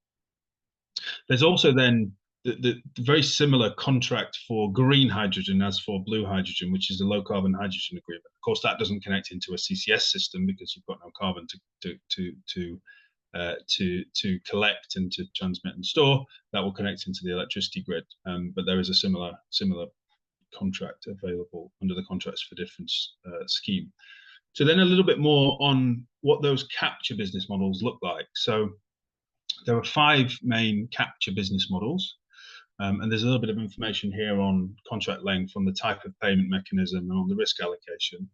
There's also then the very similar contract for green hydrogen as for blue hydrogen, which is the low carbon hydrogen agreement. Of course, that doesn't connect into a CCS system because you've got no carbon to collect and to transmit and store. That will connect into the electricity grid, but there is a similar contract available under the Contracts for Difference scheme. So then a little bit more on what those capture business models look like. So there are 5 main capture business models, and there's a little bit of information here on contract length, on the type of payment mechanism, and on the risk allocation.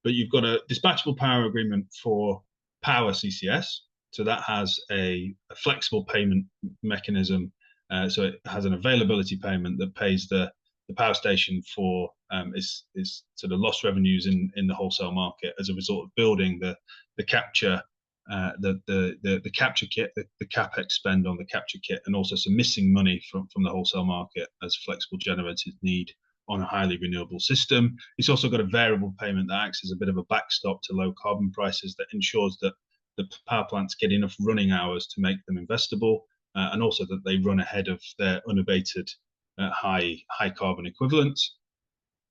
But you've got a dispatchable power agreement for power CCS. So that has a flexible payment mechanism. So it has an availability payment that pays the power station for is sort of lost revenues in the wholesale market as a result of building the capture the capture kit, the capex spend on the capture kit, and also some missing money from the wholesale market as flexible generators need on a highly renewable system. It's also got a variable payment that acts as a bit of a backstop to low carbon prices that ensures that the power plants get enough running hours to make them investable, and also that they run ahead of their unabated high carbon equivalents.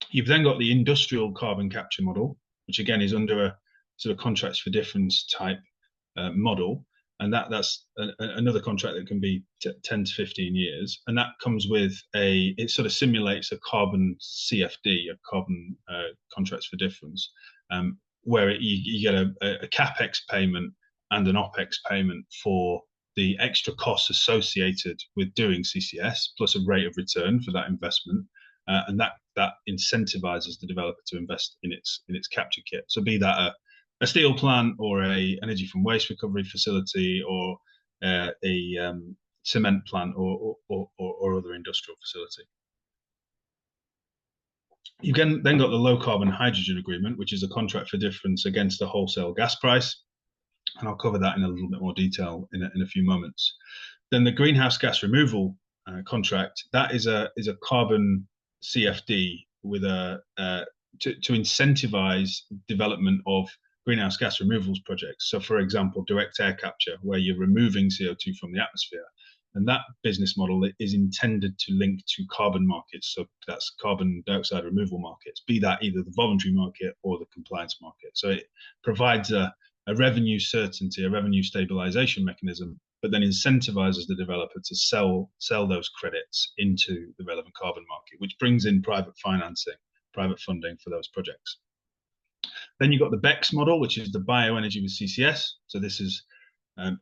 You've then got the industrial carbon capture model, which again is under a sort of contracts for difference type model, and that's another contract that can be 10 to 15 years, and that comes with it sort of simulates a carbon CFD, a carbon contracts for difference, where you get a capex payment and an opex payment for the extra costs associated with doing CCS, plus a rate of return for that investment, and that incentivizes the developer to invest in its capture kit. So be that a steel plant or a energy from waste recovery facility or a cement plant or other industrial facility. You've then got the low carbon hydrogen agreement, which is a contract for difference against the wholesale gas price. And I'll cover that in a little bit more detail in a few moments. Then the greenhouse gas removal contract, that is a carbon CFD with to incentivize development of greenhouse gas removals projects. So for example, direct air capture, where you're removing CO2 from the atmosphere. And that business model is intended to link to carbon markets. So that's carbon dioxide removal markets, be that either the voluntary market or the compliance market. So it provides a revenue certainty, a revenue stabilization mechanism, but then incentivizes the developer to sell those credits into the relevant carbon market, which brings in private financing, private funding for those projects. Then you've got the BECCS model, which is the bioenergy with CCS. So this is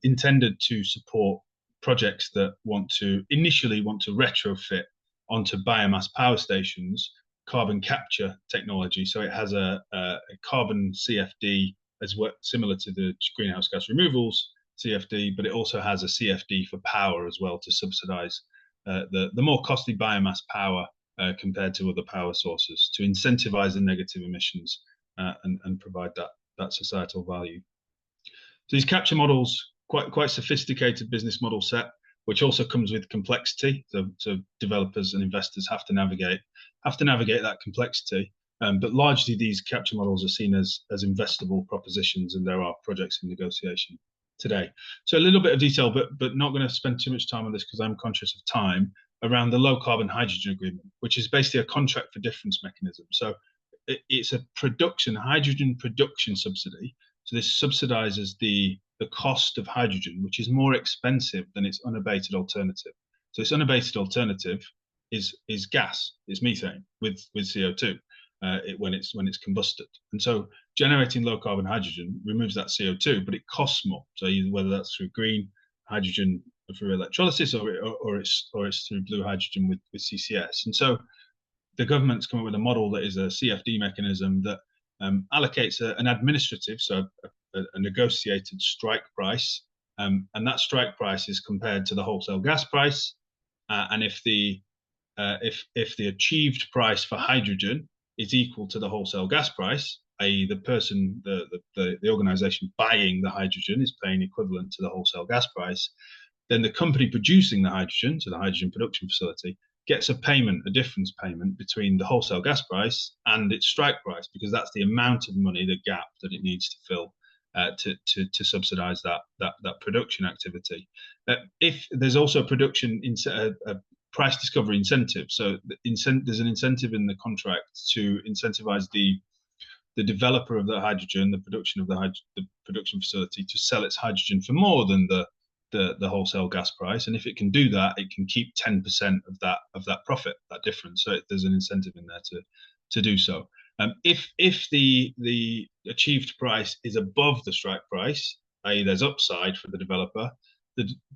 intended to support projects that initially want to retrofit onto biomass power stations carbon capture technology. So it has a carbon CFD similar to the greenhouse gas removals CFD, but it also has a CFD for power as well to subsidize the more costly biomass power compared to other power sources, to incentivize the negative emissions and provide that societal value. So these capture models, quite sophisticated business model set, which also comes with complexity. So developers and investors have to navigate that complexity. But largely these capture models are seen as investable propositions, and there are projects in negotiation today. So a little bit of detail, but not going to spend too much time on this because I'm conscious of time, around the low carbon hydrogen agreement, which is basically a contract for difference mechanism. So it's a hydrogen production subsidy. So this subsidizes the cost of hydrogen, which is more expensive than its unabated alternative. So its unabated alternative is gas, is methane with CO2 when it's combusted. And so generating low carbon hydrogen removes that CO2, but it costs more. So whether that's through green hydrogen through electrolysis or it's through blue hydrogen with CCS. And so the government's come up with a model that is a CFD mechanism that allocates an administrative, so a negotiated strike price, and that strike price is compared to the wholesale gas price. And if the achieved price for hydrogen is equal to the wholesale gas price, i.e. the organization buying the hydrogen is paying equivalent to the wholesale gas price, then the company producing the hydrogen, so the hydrogen production facility, gets a difference payment between the wholesale gas price and its strike price, because that's the amount of money, the gap that it needs to fill to subsidize that production activity. If there's also a price discovery incentive, so there's an incentive in the contract to incentivize the developer of the hydrogen, the production of the production facility, to sell its hydrogen for more than the wholesale gas price, and if it can do that, it can keep 10% of that profit, that difference. So there's an incentive in there to do so. If the achieved price is above the strike price, i.e. there's upside for the developer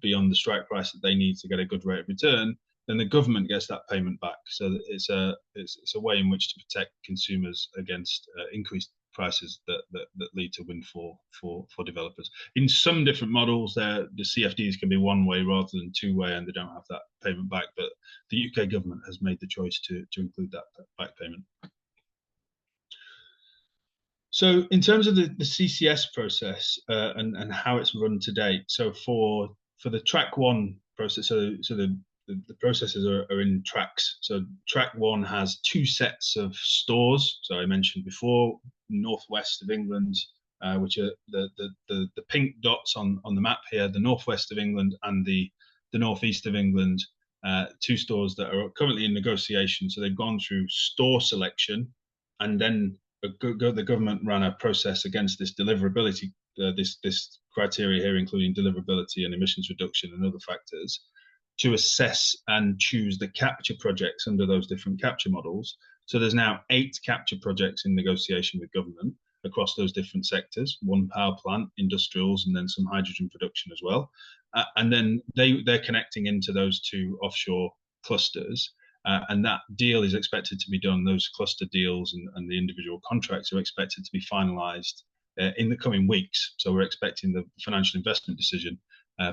beyond the strike price that they need to get a good rate of return, then the government gets that payment back. So it's a way in which to protect consumers against increased prices that lead to windfall for developers. In some different models, the CFDs can be one way rather than two way, and they don't have that payment back. But the UK government has made the choice to include that back payment. So in terms of the CCS process and how it's run to date, so for the track one process, so the processes are in tracks. So track one has two sets of stores. So I mentioned before, northwest of England, which are the pink dots on the map here, the northwest of England and the northeast of England, two stores that are currently in negotiation. So they've gone through store selection, and then the government ran a process against this deliverability, this criteria here, including deliverability and emissions reduction and other factors, to assess and choose the capture projects under those different capture models. So there's now 8 capture projects in negotiation with government across those different sectors, one power plant, industrials, and then some hydrogen production as well. And then they're connecting into those 2 offshore clusters. And that deal is expected to be done, those cluster deals and the individual contracts are expected to be finalized in the coming weeks. So we're expecting the financial investment decision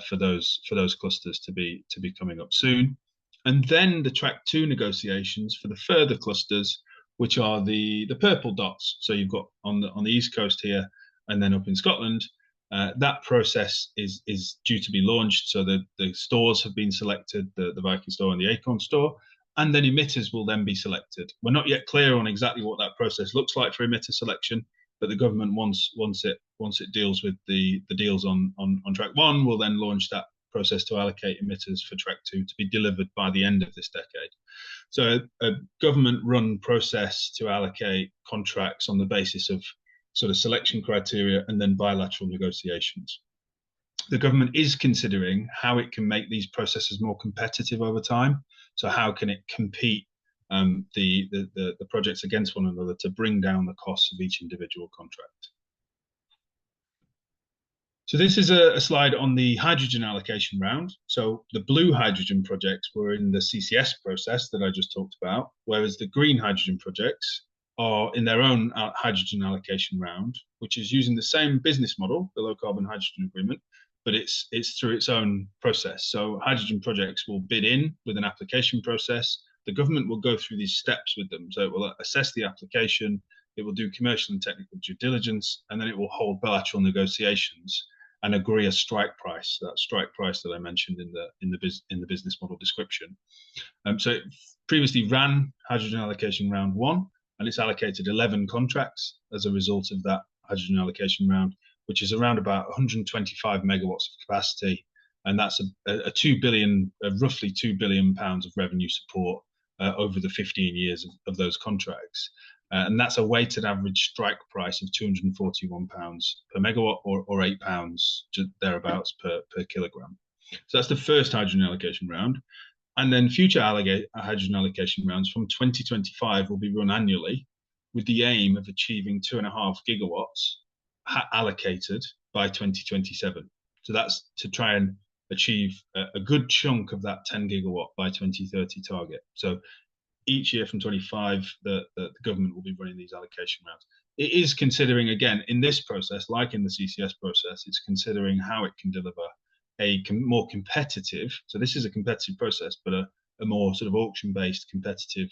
for those clusters to be coming up soon. And then the track 2 negotiations for the further clusters, which are the purple dots. So you've got on the east coast here, and then up in Scotland. That process is due to be launched. So the stores have been selected, the Viking store and the Acorn store, and then emitters will then be selected. We're not yet clear on exactly what that process looks like for emitter selection, but the government once it deals with the deals on track 1, will then launch that process to allocate emitters for track 2 to be delivered by the end of this decade. So a government-run process to allocate contracts on the basis of sort of selection criteria and then bilateral negotiations. The government is considering how it can make these processes more competitive over time. So how can it compete the projects against one another to bring down the costs of each individual contract? So this is a slide on the hydrogen allocation round. So the blue hydrogen projects were in the CCS process that I just talked about, whereas the green hydrogen projects are in their own hydrogen allocation round, which is using the same business model, the low carbon hydrogen agreement, but it's through its own process. So hydrogen projects will bid in with an application process. The government will go through these steps with them. So it will assess the application, it will do commercial and technical due diligence, and then it will hold bilateral negotiations and agree a strike price, that strike price that I mentioned in the business model description. So it previously ran hydrogen allocation round 1, and it's allocated 11 contracts as a result of that hydrogen allocation round, which is around about 125 megawatts of capacity, and that's a 2 billion, roughly 2 billion pounds of revenue support over the 15 years of those contracts. And that's a weighted average strike price of £241 per megawatt, or £8 thereabouts per kilogram. So that's the first hydrogen allocation round. And then future hydrogen allocation rounds from 2025 will be run annually with the aim of achieving 2.5 gigawatts allocated by 2027. So that's to try and achieve a good chunk of that 10 gigawatt by 2030 target. So each year from 25, the government will be running these allocation rounds. It is considering, again, in this process, like in the CCS process, it's considering how it can deliver a more competitive, so this is a competitive process, but a more sort of auction-based competitive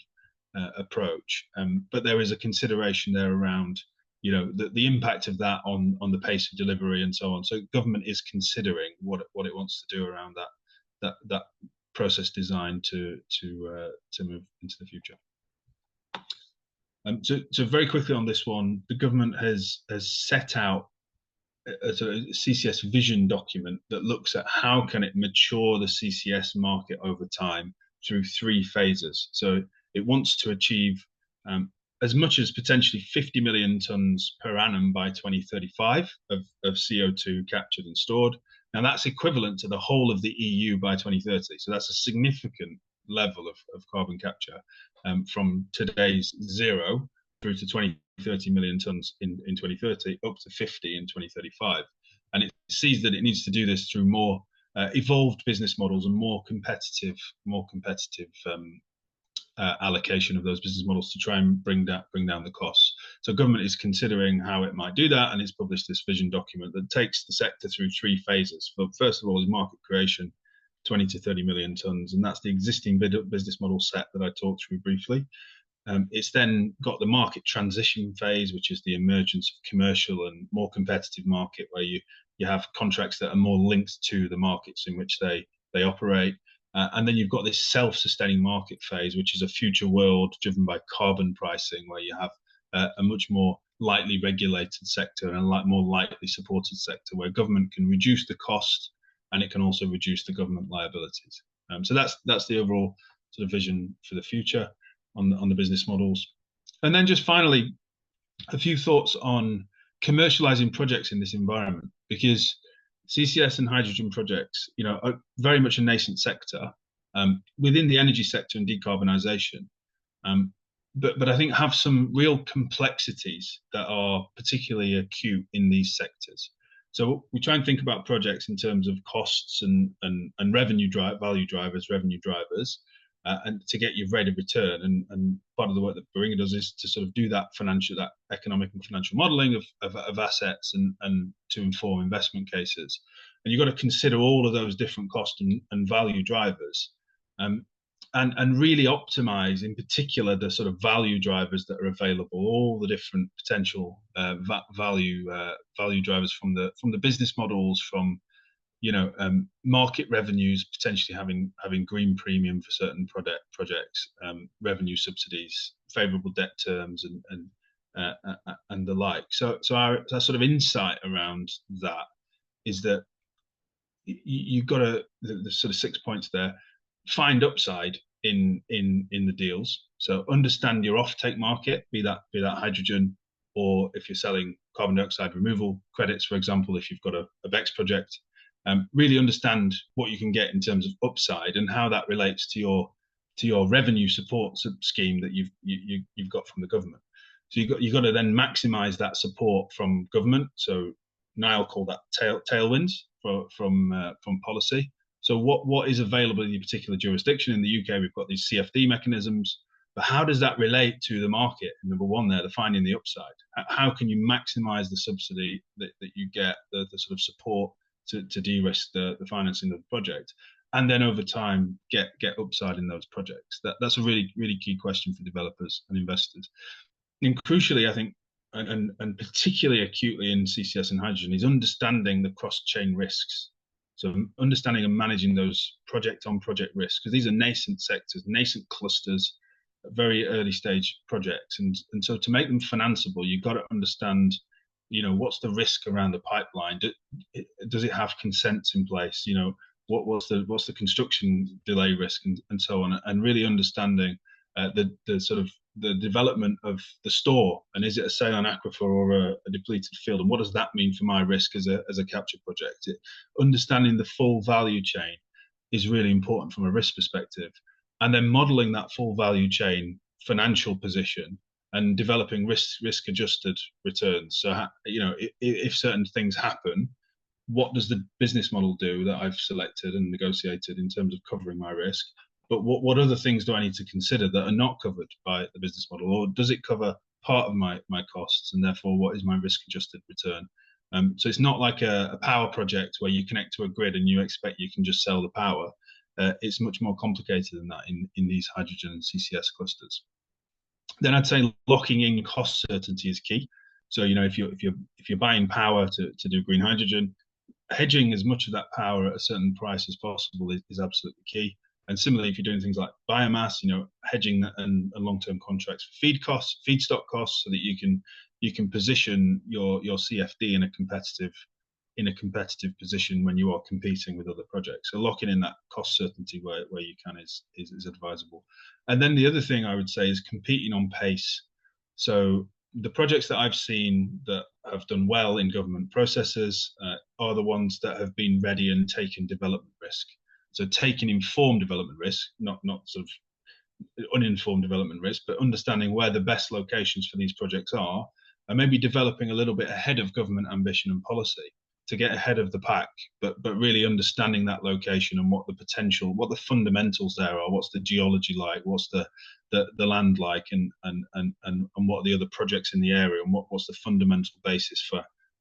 approach. But there is a consideration there around, you know, the impact of that on the pace of delivery and so on. So government is considering what it wants to do around that process design to move into the future. So very quickly on this one, the government has set out a sort of CCS vision document that looks at how can it mature the CCS market over time through 3 phases. So it wants to achieve as much as potentially 50 million tons per annum by 2035 of CO2 captured and stored. Now that's equivalent to the whole of the EU by 2030. So that's a significant level of carbon capture from today's 0 through to 30 million tons in 2030, up to 50 in 2035. And it sees that it needs to do this through more evolved business models and more competitive allocation of those business models to try and bring down the costs. So government is considering how it might do that, and it's published this vision document that takes the sector through 3 phases. But first of all is market creation, 20 to 30 million tons, and that's the existing business model set that I talked through briefly. It's then got the market transition phase, which is the emergence of commercial and more competitive market, where you have contracts that are more linked to the markets in which they operate. And then you've got this self-sustaining market phase, which is a future world driven by carbon pricing, where you have a much more lightly regulated sector and a more lightly supported sector, where government can reduce the cost and it can also reduce the government liabilities. So that's the overall sort of vision for the future on the business models. And then just finally, a few thoughts on commercializing projects in this environment, because CCS and hydrogen projects, you know, are very much a nascent sector within the energy sector and decarbonisation, but I think have some real complexities that are particularly acute in these sectors. So we try and think about projects in terms of costs and revenue value drivers, and to get your rate of return. And part of the work that Baringa does is to sort of do that economic and financial modelling of assets and to inform investment cases. And you've got to consider all of those different cost and value drivers, and really optimise, in particular, the sort of value drivers that are available, all the different potential value drivers from the business models, from market revenues, potentially having green premium for certain projects, revenue subsidies, favourable debt terms, and the like. So our sort of insight around that is that you've got the sort of 6 points there. Find upside in the deals. So understand your offtake market, be that hydrogen, or if you're selling carbon dioxide removal credits, for example, if you've got a BECCS project. Really understand what you can get in terms of upside and how that relates to your revenue support scheme that you've got from the government. So you've got to then maximise that support from government. So Niall called that tailwinds from policy. So what is available in your particular jurisdiction? In the UK, we've got these CFD mechanisms, but how does that relate to the market? Number one, there, the finding the upside. How can you maximise the subsidy that you get, the sort of support to de-risk the financing of the project, and then over time get upside in those projects? That's a really, really key question for developers and investors. And crucially, I think, and particularly acutely in CCS and hydrogen, is understanding the cross-chain risks. So understanding and managing those project-on-project risks, because these are nascent sectors, nascent clusters, very early stage projects, and so to make them financeable, you've got to understand, what's the risk around the pipeline? Does it have consents in place? What's the construction delay risk and so on, and really understanding the sort of the development of the store, and is it a saline aquifer or a depleted field, and what does that mean for my risk as a capture project? Understanding the full value chain is really important from a risk perspective, and then modelling that full value chain financial position and developing risk adjusted returns. So if certain things happen, what does the business model do that I've selected and negotiated in terms of covering my risk? but what other things do I need to consider that are not covered by the business model, or does it cover part of my costs, and therefore what is my risk adjusted return? So it's not like a power project where you connect to a grid and you expect you can just sell the power. It's much more complicated than that in these hydrogen and CCS clusters. Then I'd say locking in cost certainty is key. So if you're buying power to do green hydrogen, hedging as much of that power at a certain price as possible is absolutely key. And similarly, if you're doing things like biomass, hedging and long-term contracts for feedstock costs, so that you can position your CFD in a competitive position when you are competing with other projects. So locking in that cost certainty where you can is advisable. And then the other thing I would say is competing on pace. So the projects that I've seen that have done well in government processes are the ones that have been ready and taken development risk. So taking informed development risk, not sort of uninformed development risk, but understanding where the best locations for these projects are, and maybe developing a little bit ahead of government ambition and policy to get ahead of the pack, but really understanding that location and what the fundamentals there are, what's the geology like, what's the land like, and what are the other projects in the area, and what's the fundamental basis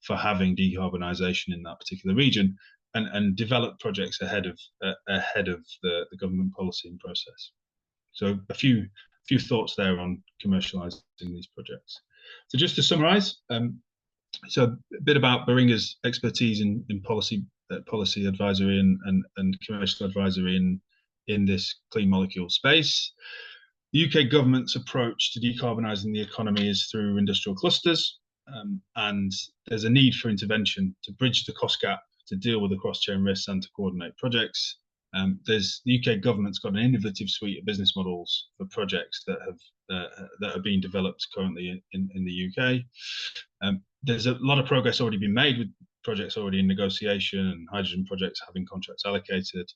for having decarbonisation in that particular region, and develop projects ahead of the government policy and process. So a few thoughts there on commercialising these projects. So just to summarise, so a bit about Baringa's expertise in policy advisory and commercial advisory in this clean molecule space. The UK government's approach to decarbonising the economy is through industrial clusters, and there's a need for intervention to bridge the cost gap, to deal with the cross-chain risks, and to coordinate projects. The UK government's got an innovative suite of business models for projects that are being developed currently in the UK. There's a lot of progress already been made with projects already in negotiation and hydrogen projects having contracts allocated.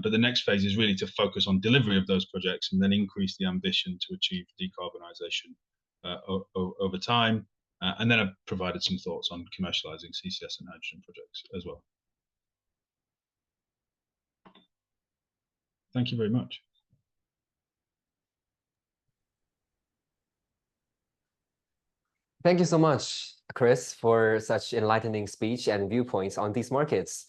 But the next phase is really to focus on delivery of those projects and then increase the ambition to achieve decarbonisation over time. And then I've provided some thoughts on commercialising CCS and hydrogen projects as well. Thank you very much. Thank you so much, Chris, for such enlightening speech and viewpoints on these markets.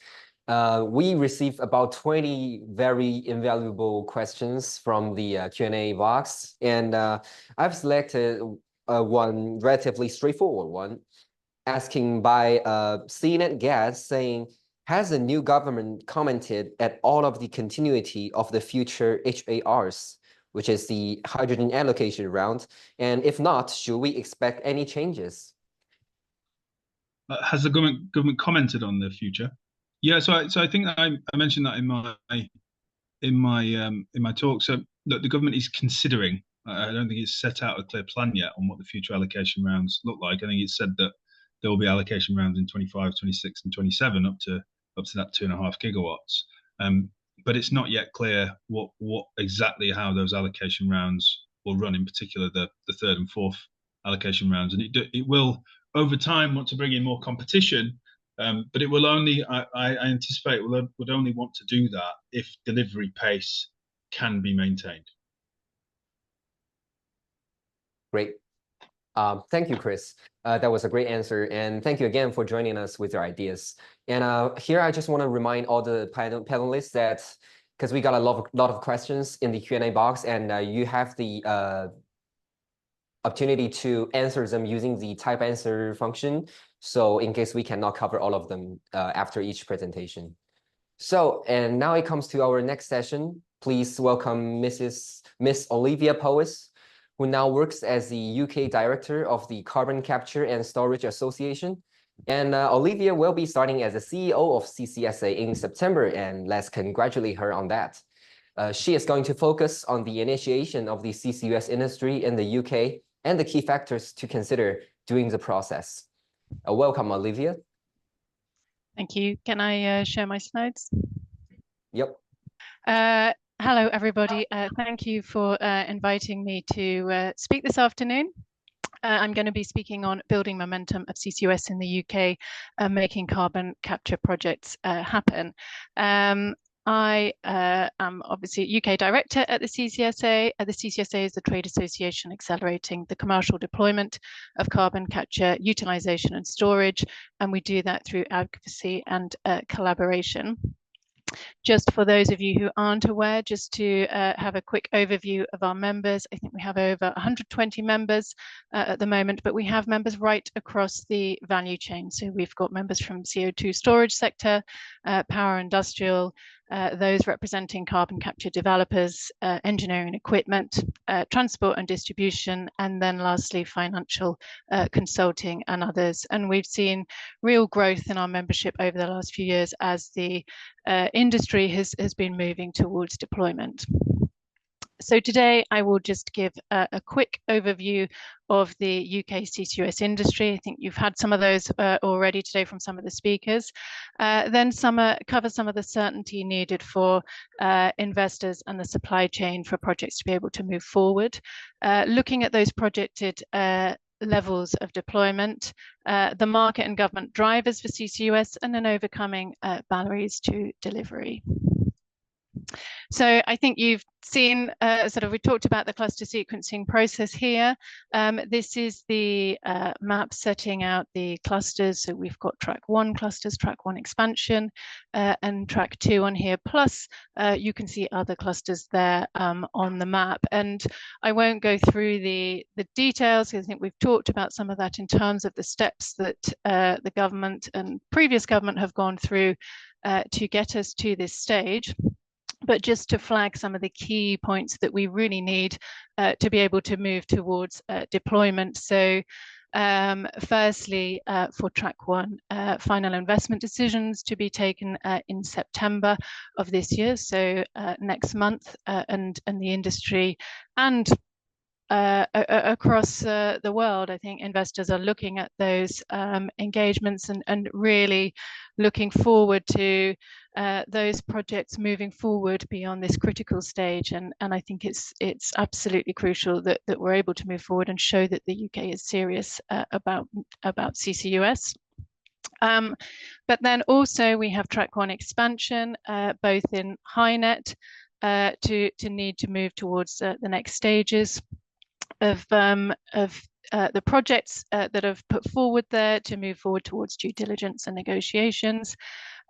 We received about 20 very invaluable questions from the Q&A box, and I've selected one relatively straightforward one, asking by CNET Gas, saying, has the new government commented at all of the continuity of the future HARs, which is the hydrogen allocation round? And if not, should we expect any changes? Has the government commented on the future? Yeah, so I think that I mentioned that in my talk. So look, the government is considering. I don't think it's set out a clear plan yet on what the future allocation rounds look like. I think it's said that there will be allocation rounds in 25, 26, and 27 up to that 2.5 gigawatts. But it's not yet clear what exactly how those allocation rounds will run. In particular, the third and fourth allocation rounds, and it will over time want to bring in more competition. But it will only, I anticipate, would only want to do that if delivery pace can be maintained. Great. Thank you, Chris. That was a great answer. And thank you again for joining us with your ideas. And here I just want to remind all the panelists that, because we got a lot of questions in the Q&A box, and you have the opportunity to answer them using the type answer function. So in case we cannot cover all of them after each presentation. So, and now it comes to our next session. Please welcome Miss Olivia Powys, who now works as the UK Director of the Carbon Capture and Storage Association. And Olivia will be starting as the CEO of CCSA in September, and let's congratulate her on that. She is going to focus on the initiation of the CCUS industry in the UK and the key factors to consider during the process. Welcome, Olivia. Thank you. Can I share my slides? Yep. Hello, everybody. Thank you for inviting me to speak this afternoon. I'm going to be speaking on building momentum of CCUS in the UK, making carbon capture projects happen. I am obviously UK Director at the CCSA. The CCSA is the trade association accelerating the commercial deployment of carbon capture, utilisation and storage, and we do that through advocacy and collaboration. Just for those of you who aren't aware, just to have a quick overview of our members, I think we have over 120 members at the moment, but we have members right across the value chain. So we've got members from CO2 storage sector, power industrial, those representing carbon capture developers, engineering equipment, transport and distribution, and then lastly, financial consulting and others. And we've seen real growth in our membership over the last few years as the industry has been moving towards deployment. So today I will just give a quick overview of the UK CCUS industry. I think you've had some of those already today from some of the speakers. Then cover some of the certainty needed for investors and the supply chain for projects to be able to move forward. Looking at those projected levels of deployment, the market and government drivers for CCUS, and then overcoming barriers to delivery. So I think you've seen we talked about the cluster sequencing process here. This is the map setting out the clusters. So we've got track 1 clusters, track 1 expansion, and track 2 on here. Plus, you can see other clusters there on the map. And I won't go through the details, because I think we've talked about some of that in terms of the steps that the government and previous government have gone through to get us to this stage. But just to flag some of the key points that we really need to be able to move towards deployment. So firstly, for track 1, final investment decisions to be taken in September of this year, so next month, and the industry and across the world, I think investors are looking at those engagements and really looking forward to those projects moving forward beyond this critical stage. And I think it's absolutely crucial that we're able to move forward and show that the UK is serious about CCUS. But then also we have track 1 expansion, both in HyNet to need to move towards the next stages of the projects that have put forward there to move forward towards due diligence and negotiations,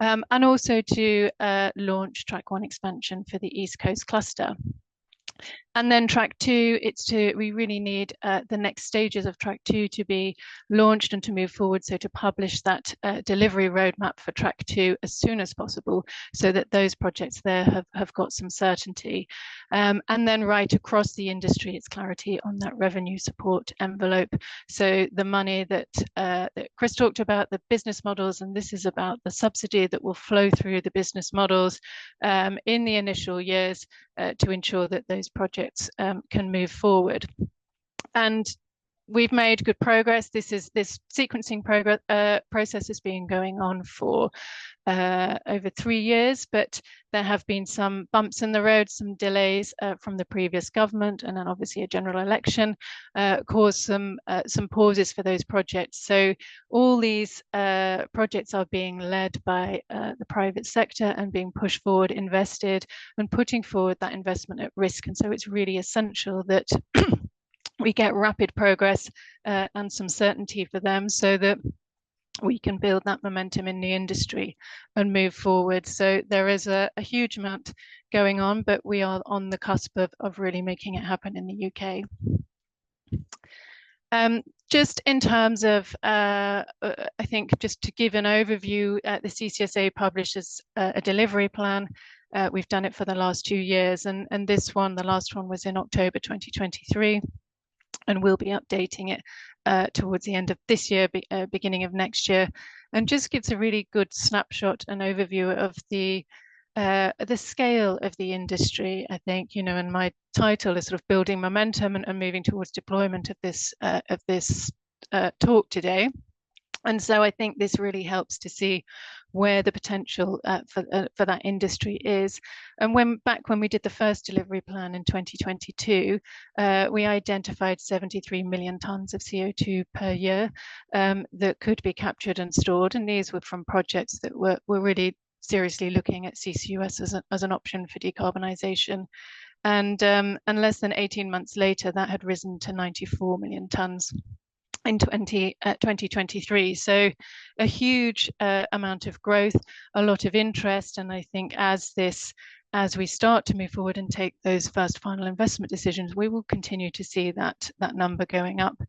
and also to launch track 1 expansion for the East Coast cluster. And then track 2, we really need the next stages of track 2 to be launched and to move forward. So to publish that delivery roadmap for track 2 as soon as possible, so that those projects there have got some certainty. And then right across the industry, it's clarity on that revenue support envelope. So the money that Chris talked about, the business models, and this is about the subsidy that will flow through the business models in the initial years to ensure that those projects can move forward. And we've made good progress. This sequencing process has been going on for over 3 years, but there have been some bumps in the road, some delays from the previous government, and then obviously a general election caused some pauses for those projects. So all these projects are being led by the private sector and being pushed forward, invested, and putting forward that investment at risk. And so it's really essential that we get rapid progress and some certainty for them, so that we can build that momentum in the industry and move forward. So there is a huge amount going on, but we are on the cusp of really making it happen in the UK. Just in terms of, I think just to give an overview, the CCSA publishes a delivery plan. We've done it for the last 2 years, and this one, the last one, was in October 2023. And we'll be updating it towards the end of this year, beginning of next year, and just gives a really good snapshot and overview of the scale of the industry. I think, and my title is sort of building momentum and moving towards deployment of this talk today. And so I think this really helps to see where the potential for that industry is. And back when we did the first delivery plan in 2022, we identified 73 million tons of CO2 per year that could be captured and stored. And these were from projects that were really seriously looking at CCUS as an option for decarbonisation. And less than 18 months later, that had risen to 94 million tonnes in 2023. So a huge amount of growth, a lot of interest. And I think as we start to move forward and take those first final investment decisions, we will continue to see that number going up.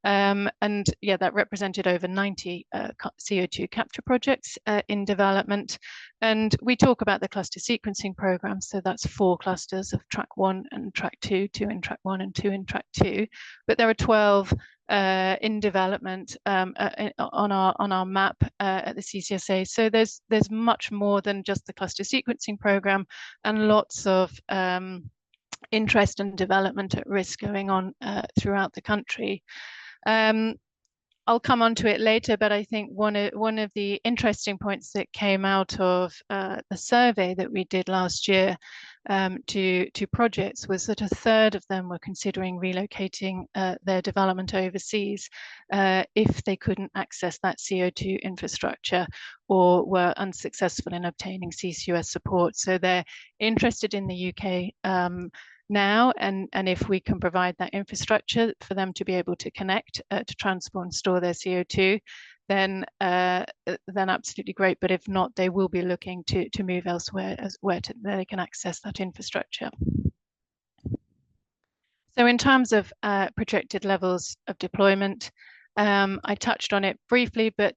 And yeah, that represented over 90 CO2 capture projects in development. And we talk about the cluster sequencing program. So that's 4 clusters of track 1 and track 2, 2 in track 1 and 2 in track 2. But there are 12 in development on our map at the CCSA. So there's much more than just the cluster sequencing program, and lots of interest and development at risk going on throughout the country. I'll come on to it later, but I think one of the interesting points that came out of the survey that we did last year to projects was that a third of them were considering relocating their development overseas if they couldn't access that CO2 infrastructure or were unsuccessful in obtaining CCUS support. So they're interested in the UK now, and if we can provide that infrastructure for them to be able to connect to transport and store their CO2, then absolutely great. But if not, they will be looking to move elsewhere where they can access that infrastructure. So in terms of projected levels of deployment, I touched on it briefly, but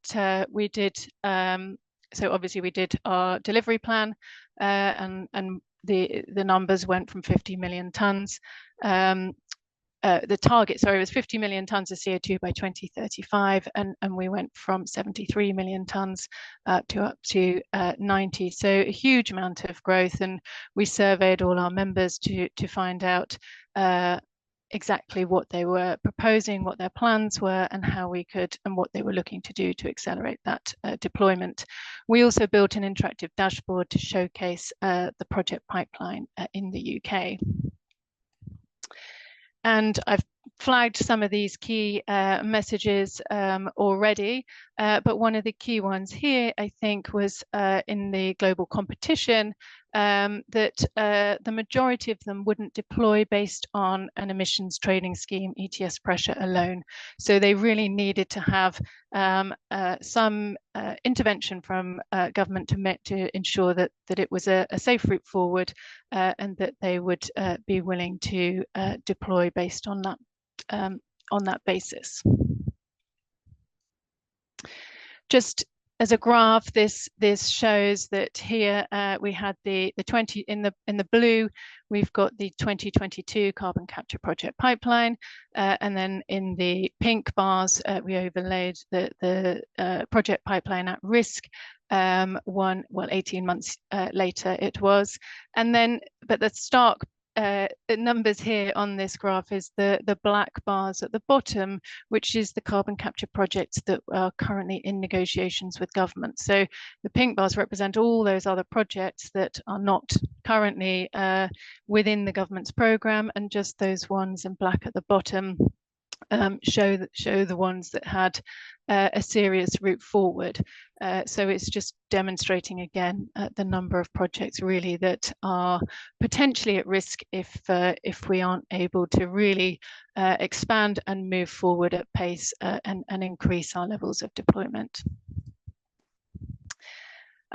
we did. So obviously we did our delivery plan, and the numbers went from 50 million tonnes. The target, sorry, was 50 million tonnes of CO2 by 2035, and we went from 73 million tonnes to up to 90. So a huge amount of growth, and we surveyed all our members to find out exactly what they were proposing, what their plans were, and how we could, and what they were looking to do to accelerate that deployment. We also built an interactive dashboard to showcase the project pipeline in the UK. And I've flagged some of these key messages already, but one of the key ones here, I think, was in the global competition, that the majority of them wouldn't deploy based on an emissions trading scheme, ETS pressure alone. So they really needed to have some intervention from government to ensure that it was a safe route forward, and that they would be willing to deploy based on that basis. Just as a graph, this shows that here we had the 20 in the blue. We've got the 2022 carbon capture project pipeline, and then in the pink bars we overlaid the project pipeline at risk. 18 months later it was, and then but the stark numbers here on this graph is the black bars at the bottom, which is the carbon capture projects that are currently in negotiations with government. So the pink bars represent all those other projects that are not currently within the government's program, and just those ones in black at the bottom show the ones that had a serious route forward. So it's just demonstrating again the number of projects really that are potentially at risk if we aren't able to really expand and move forward at pace and increase our levels of deployment.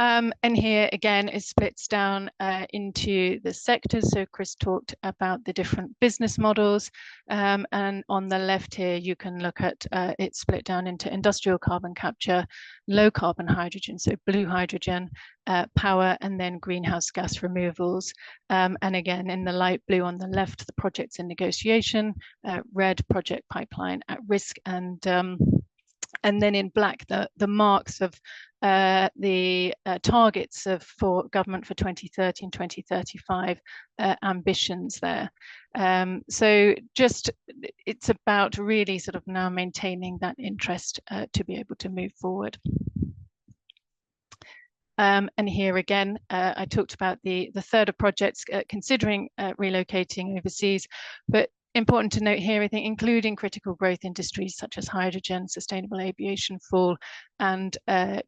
And here again, it splits down into the sectors. So Chris talked about the different business models. And on the left here, you can look at it split down into industrial carbon capture, low carbon hydrogen, so blue hydrogen, power, and then greenhouse gas removals. And again, in the light blue on the left, the projects in negotiation, red project pipeline at risk, and then in black, the marks of the targets for government for 2030 and 2035 ambitions there. So just it's about really sort of now maintaining that interest to be able to move forward. And here again, I talked about the third of projects considering relocating overseas, but important to note here, I think, including critical growth industries such as hydrogen, sustainable aviation fuel, and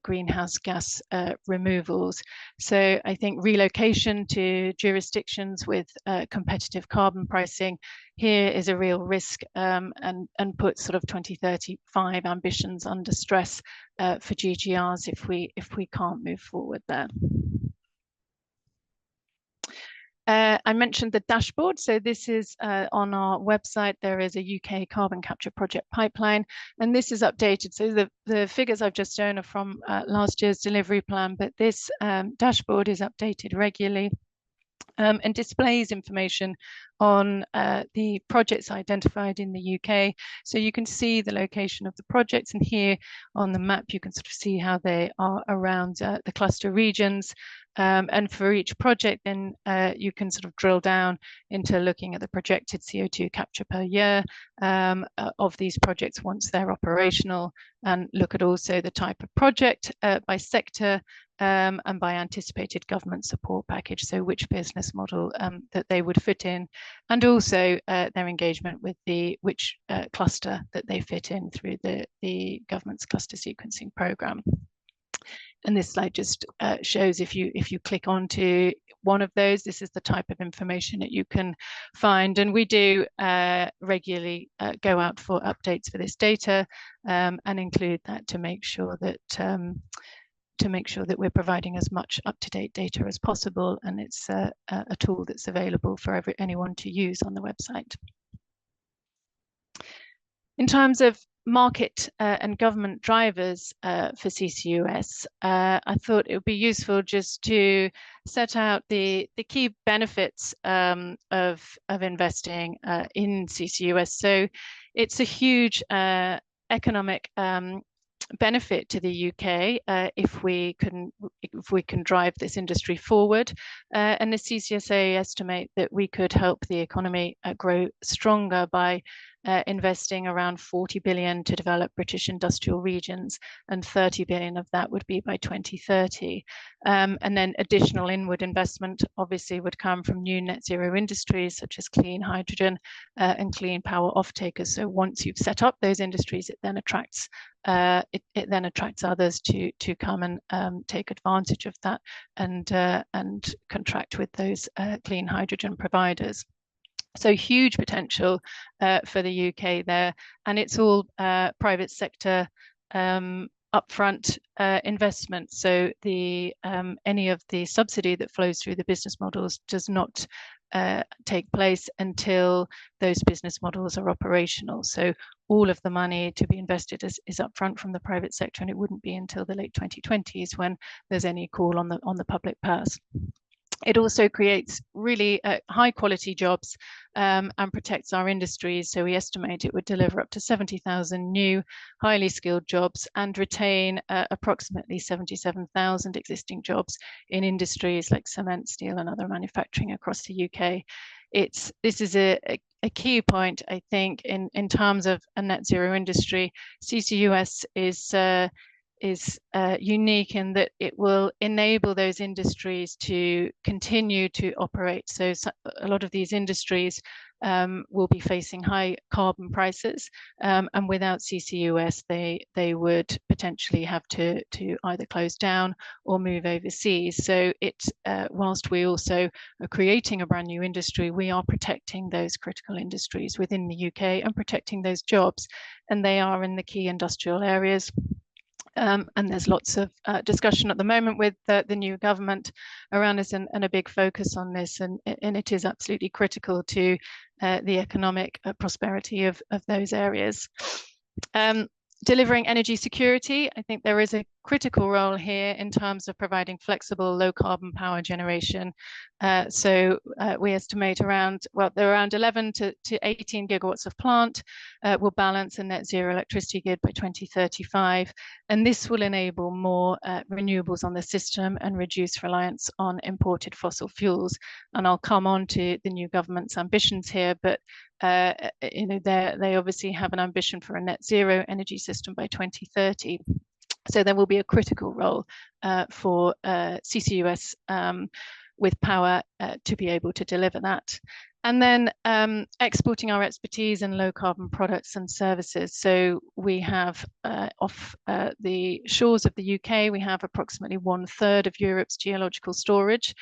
greenhouse gas removals. So I think relocation to jurisdictions with competitive carbon pricing here is a real risk, and puts sort of 2035 ambitions under stress for GGRs if we can't move forward there. I mentioned the dashboard. So this is on our website. There is a UK carbon capture project pipeline, and this is updated. So the figures I've just shown are from last year's delivery plan, but this dashboard is updated regularly and displays information on the projects identified in the UK. So you can see the location of the projects, and here on the map you can sort of see how they are around the cluster regions. And for each project, then you can sort of drill down into looking at the projected CO2 capture per year of these projects once they're operational, and look at also the type of project by sector and by anticipated government support package, so which business model that they would fit in, and also their engagement with which cluster that they fit in through the government's cluster sequencing program. And this slide just shows if you click onto one of those, this is the type of information that you can find. And we do regularly go out for updates for this data and include that to make sure that we're providing as much up-to-date data as possible, and it's a tool that's available for anyone to use on the website. In terms of market and government drivers for CCUS, I thought it would be useful just to set out the key benefits of investing in CCUS. So it's a huge economic benefit to the UK if we can drive this industry forward, and the CCSA estimate that we could help the economy grow stronger by investing around 40 billion to develop British industrial regions, and 30 billion of that would be by 2030. And then additional inward investment obviously would come from new net zero industries such as clean hydrogen and clean power off-takers. So once you've set up those industries, it then attracts others to come and take advantage of that and contract with those clean hydrogen providers. So huge potential for the UK there, and it's all private sector upfront investment. So the any of the subsidy that flows through the business models does not take place until those business models are operational. So all of the money to be invested is upfront from the private sector, and it wouldn't be until the late 2020s when there's any call on the public purse. It also creates really high quality jobs and protects our industries. So we estimate it would deliver up to 70,000 new highly skilled jobs and retain approximately 77,000 existing jobs in industries like cement, steel and other manufacturing across the UK. This is a key point, I think, in terms of a net zero industry. CCUS is unique in that it will enable those industries to continue to operate. So a lot of these industries will be facing high carbon prices, and without CCUS, they would potentially have to either close down or move overseas. So whilst we also are creating a brand new industry, we are protecting those critical industries within the UK and protecting those jobs, and they are in the key industrial areas. And there's lots of discussion at the moment with the new government around this, and a big focus on this, and it is absolutely critical to the economic prosperity of those areas. Delivering energy security, I think there is a critical role here in terms of providing flexible low carbon power generation. So we estimate around 11 to 18 gigawatts of plant will balance a net zero electricity grid by 2035. And this will enable more renewables on the system and reduce reliance on imported fossil fuels. And I'll come on to the new government's ambitions here, but they obviously have an ambition for a net zero energy system by 2030. So there will be a critical role for CCUS with power to be able to deliver that. And then exporting our expertise in low carbon products and services. So we have off the shores of the UK, we have approximately 1/3 of Europe's geological storage,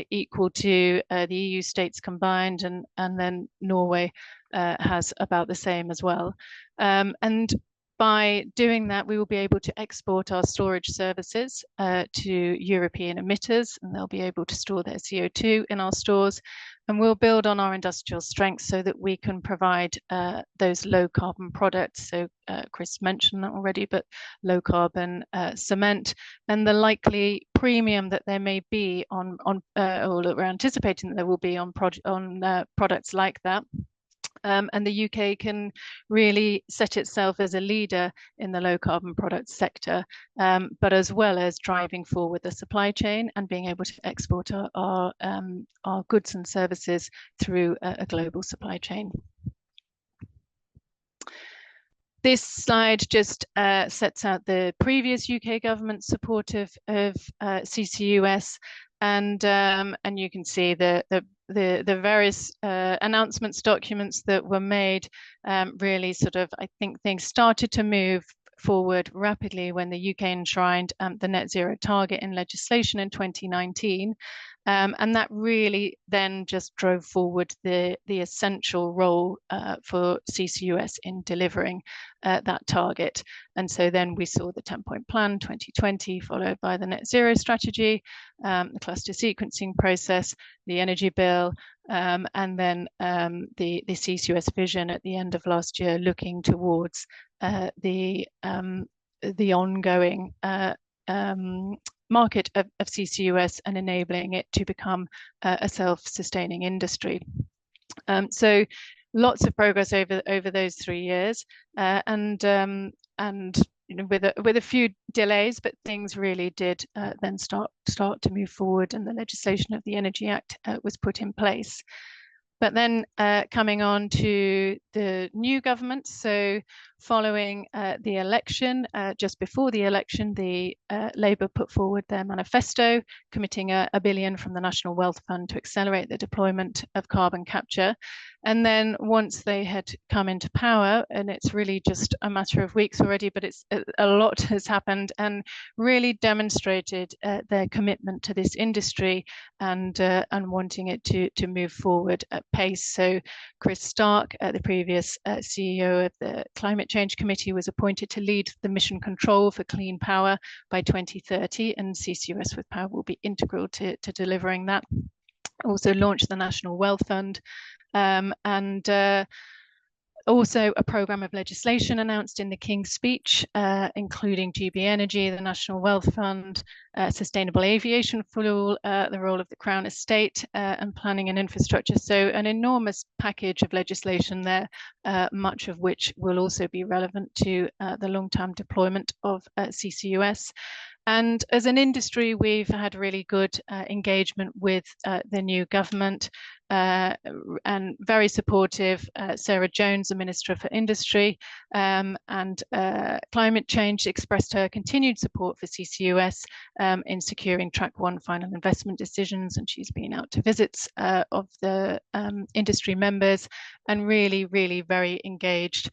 equal to the EU states combined, and then Norway has about the same as well. And by doing that, we will be able to export our storage services to European emitters, and they'll be able to store their CO2 in our stores. And we'll build on our industrial strengths so that we can provide those low carbon products. So Chris mentioned that already, but low carbon cement, and the likely premium that there may be on or that we're anticipating that there will be on products like that. And the UK can really set itself as a leader in the low carbon products sector, but as well as driving forward the supply chain and being able to export our goods and services through a global supply chain. This slide just sets out the previous UK government support of CCUS, and you can see the various announcements documents that were made. Really sort of, I think things started to move forward rapidly when the UK enshrined the net zero target in legislation in 2019. And that really then just drove forward the essential role for CCUS in delivering that target. And so then we saw the 10-point plan 2020, followed by the net zero strategy, the cluster sequencing process, the energy bill, and then the CCUS vision at the end of last year, looking towards the ongoing market of CCUS and enabling it to become a self-sustaining industry. So lots of progress over those 3 years, and you know, with a few delays, but things really did then start to move forward, and the legislation of the Energy Act was put in place. But then coming on to the new government, so following the election, just before the election, the Labour put forward their manifesto, committing $1 billion from the National Wealth Fund to accelerate the deployment of carbon capture. And then once they had come into power, and it's really just a matter of weeks already, but it's a lot has happened, and really demonstrated their commitment to this industry and wanting it to move forward at pace. So Chris Stark, the previous CEO of the Climate Change Committee, was appointed to lead the mission control for clean power by 2030, and CCUS with power will be integral to delivering that. Also launched the National Wealth Fund, and also a programme of legislation announced in the King's Speech, including GB Energy, the National Wealth Fund, sustainable aviation fuel, the role of the Crown Estate, and planning and infrastructure. So an enormous package of legislation there, much of which will also be relevant to the long-term deployment of CCUS. And as an industry, we've had really good engagement with the new government, and very supportive. Sarah Jones, the Minister for Industry and Climate Change, expressed her continued support for CCUS in securing Track 1 final investment decisions, and she's been out to visits of the industry members, and really very engaged,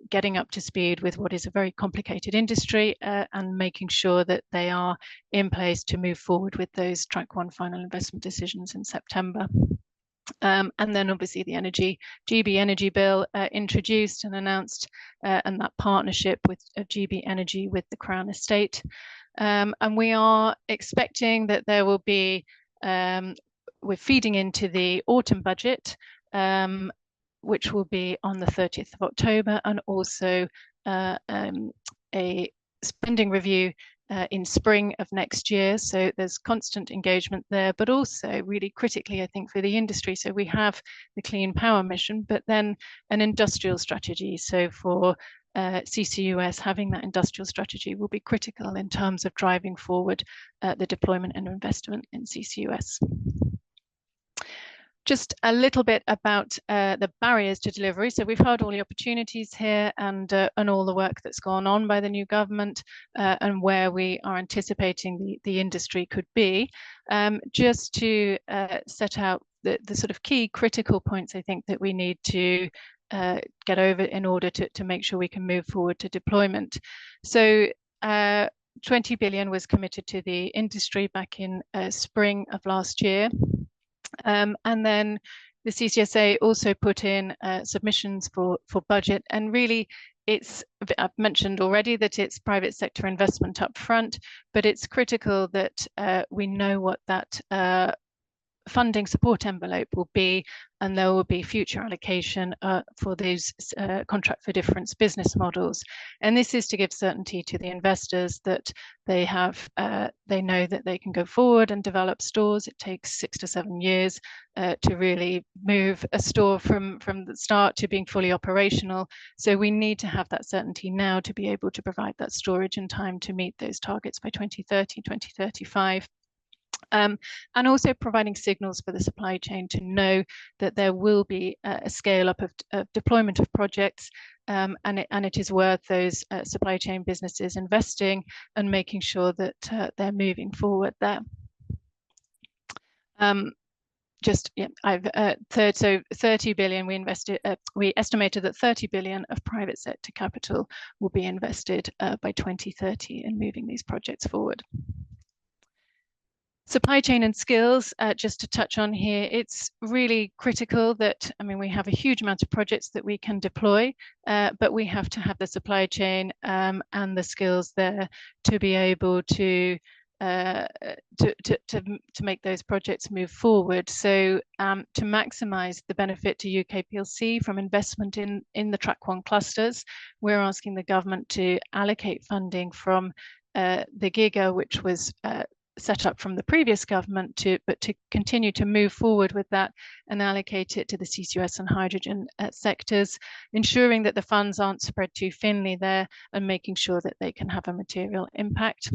getting up to speed with what is a very complicated industry, and making sure that they are in place to move forward with those Track 1 final investment decisions in September. And then obviously the GB Energy bill introduced and announced, and that partnership with GB Energy with the Crown Estate. And we are expecting that there will be, we're feeding into the autumn budget, which will be on the 30th of October, and also a spending review in spring of next year. So there's constant engagement there, but also really critically, I think, for the industry. So we have the Clean Power Mission, but then an industrial strategy. So for CCUS, having that industrial strategy will be critical in terms of driving forward the deployment and investment in CCUS. Just a little bit about the barriers to delivery. So we've heard all the opportunities here, and all the work that's gone on by the new government, and where we are anticipating the industry could be. Just to set out the sort of key critical points I think that we need to get over in order to make sure we can move forward to deployment. So 20 billion was committed to the industry back in spring of last year. And then the CCSA also put in submissions for budget, and really I've mentioned already that it's private sector investment up front, but it's critical that we know what that funding support envelope will be, and there will be future allocation for these contract for difference business models. And this is to give certainty to the investors that they know that they can go forward and develop stores. It takes 6 to 7 years to really move a store from the start to being fully operational. So we need to have that certainty now to be able to provide that storage in time to meet those targets by 2030, 2035. And also providing signals for the supply chain to know that there will be a scale up of deployment of projects, and it is worth those supply chain businesses investing and making sure that they're moving forward there. So 30 billion we invested. We estimated that 30 billion of private sector capital will be invested by 2030 in moving these projects forward. Supply chain and skills, just to touch on here, it's really critical that, we have a huge amount of projects that we can deploy, but we have to have the supply chain and the skills there to be able to make those projects move forward. So to maximise the benefit to UK PLC from investment in the Track 1 clusters, we're asking the government to allocate funding from the GIGA, which was set up from the previous government, but to continue to move forward with that and allocate it to the CCUS and hydrogen sectors, ensuring that the funds aren't spread too thinly there and making sure that they can have a material impact.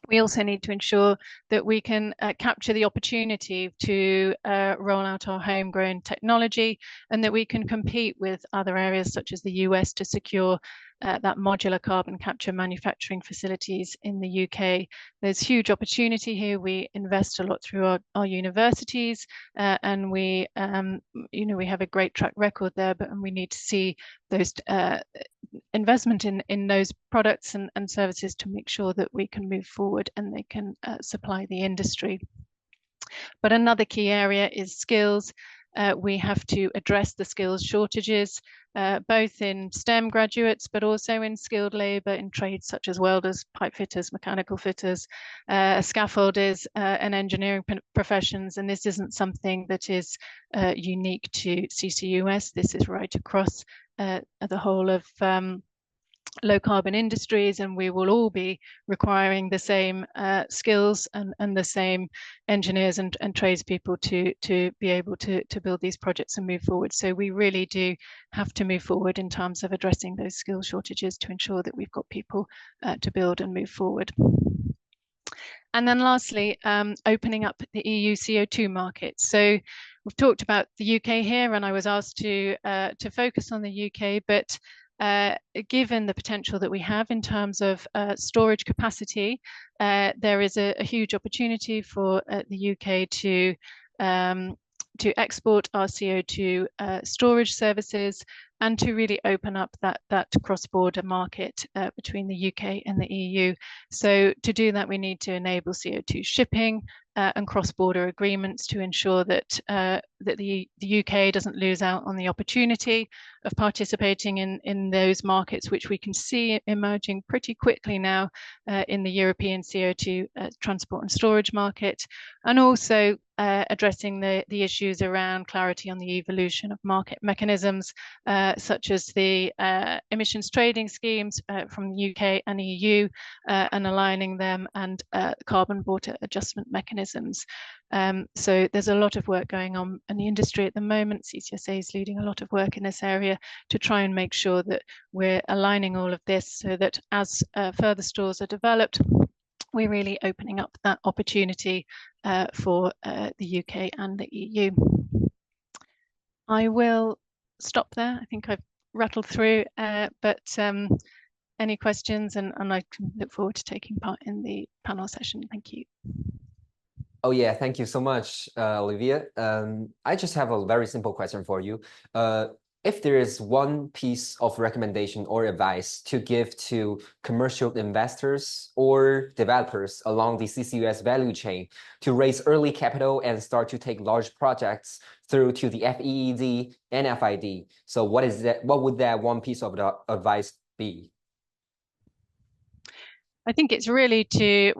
We also need to ensure that we can capture the opportunity to roll out our homegrown technology, and that we can compete with other areas such as the US to secure that modular carbon capture manufacturing facilities in the UK. There's huge opportunity here. We invest a lot through our universities, and we have a great track record there, but we need to see those investment in those products and services to make sure that we can move forward and they can supply the industry. But another key area is skills. We have to address the skills shortages, both in STEM graduates, but also in skilled labour in trades such as welders, pipe fitters, mechanical fitters, scaffolders, and engineering professions. And this isn't something that is unique to CCUS. This is right across the whole of low carbon industries, and we will all be requiring the same skills and the same engineers and tradespeople to be able to build these projects and move forward. So we really do have to move forward in terms of addressing those skill shortages to ensure that we've got people to build and move forward. And then lastly, opening up the EU CO2 market. So we've talked about the UK here, and I was asked to focus on the UK, but given the potential that we have in terms of storage capacity, there is a huge opportunity for the UK to export our CO2 storage services and to really open up that cross-border market between the UK and the EU. So to do that, we need to enable CO2 shipping and cross-border agreements to ensure that the UK doesn't lose out on the opportunity of participating in those markets, which we can see emerging pretty quickly now in the European CO2 transport and storage market, and also addressing the issues around clarity on the evolution of market mechanisms, such as the emissions trading schemes from the UK and EU, and aligning them, and carbon border adjustment mechanisms. So there's a lot of work going on in the industry at the moment. CCSA is leading a lot of work in this area to try and make sure that we're aligning all of this so that as further stores are developed, we're really opening up that opportunity for the UK and the EU. I will stop there. I think I've rattled through, but any questions, and I can look forward to taking part in the panel session. Thank you. Oh yeah, thank you so much, Olivia. I just have a very simple question for you. If there is one piece of recommendation or advice to give to commercial investors or developers along the CCUS value chain to raise early capital and start to take large projects through to the FEED and FID, so what is that? What would that one piece of the advice be? I think it's really to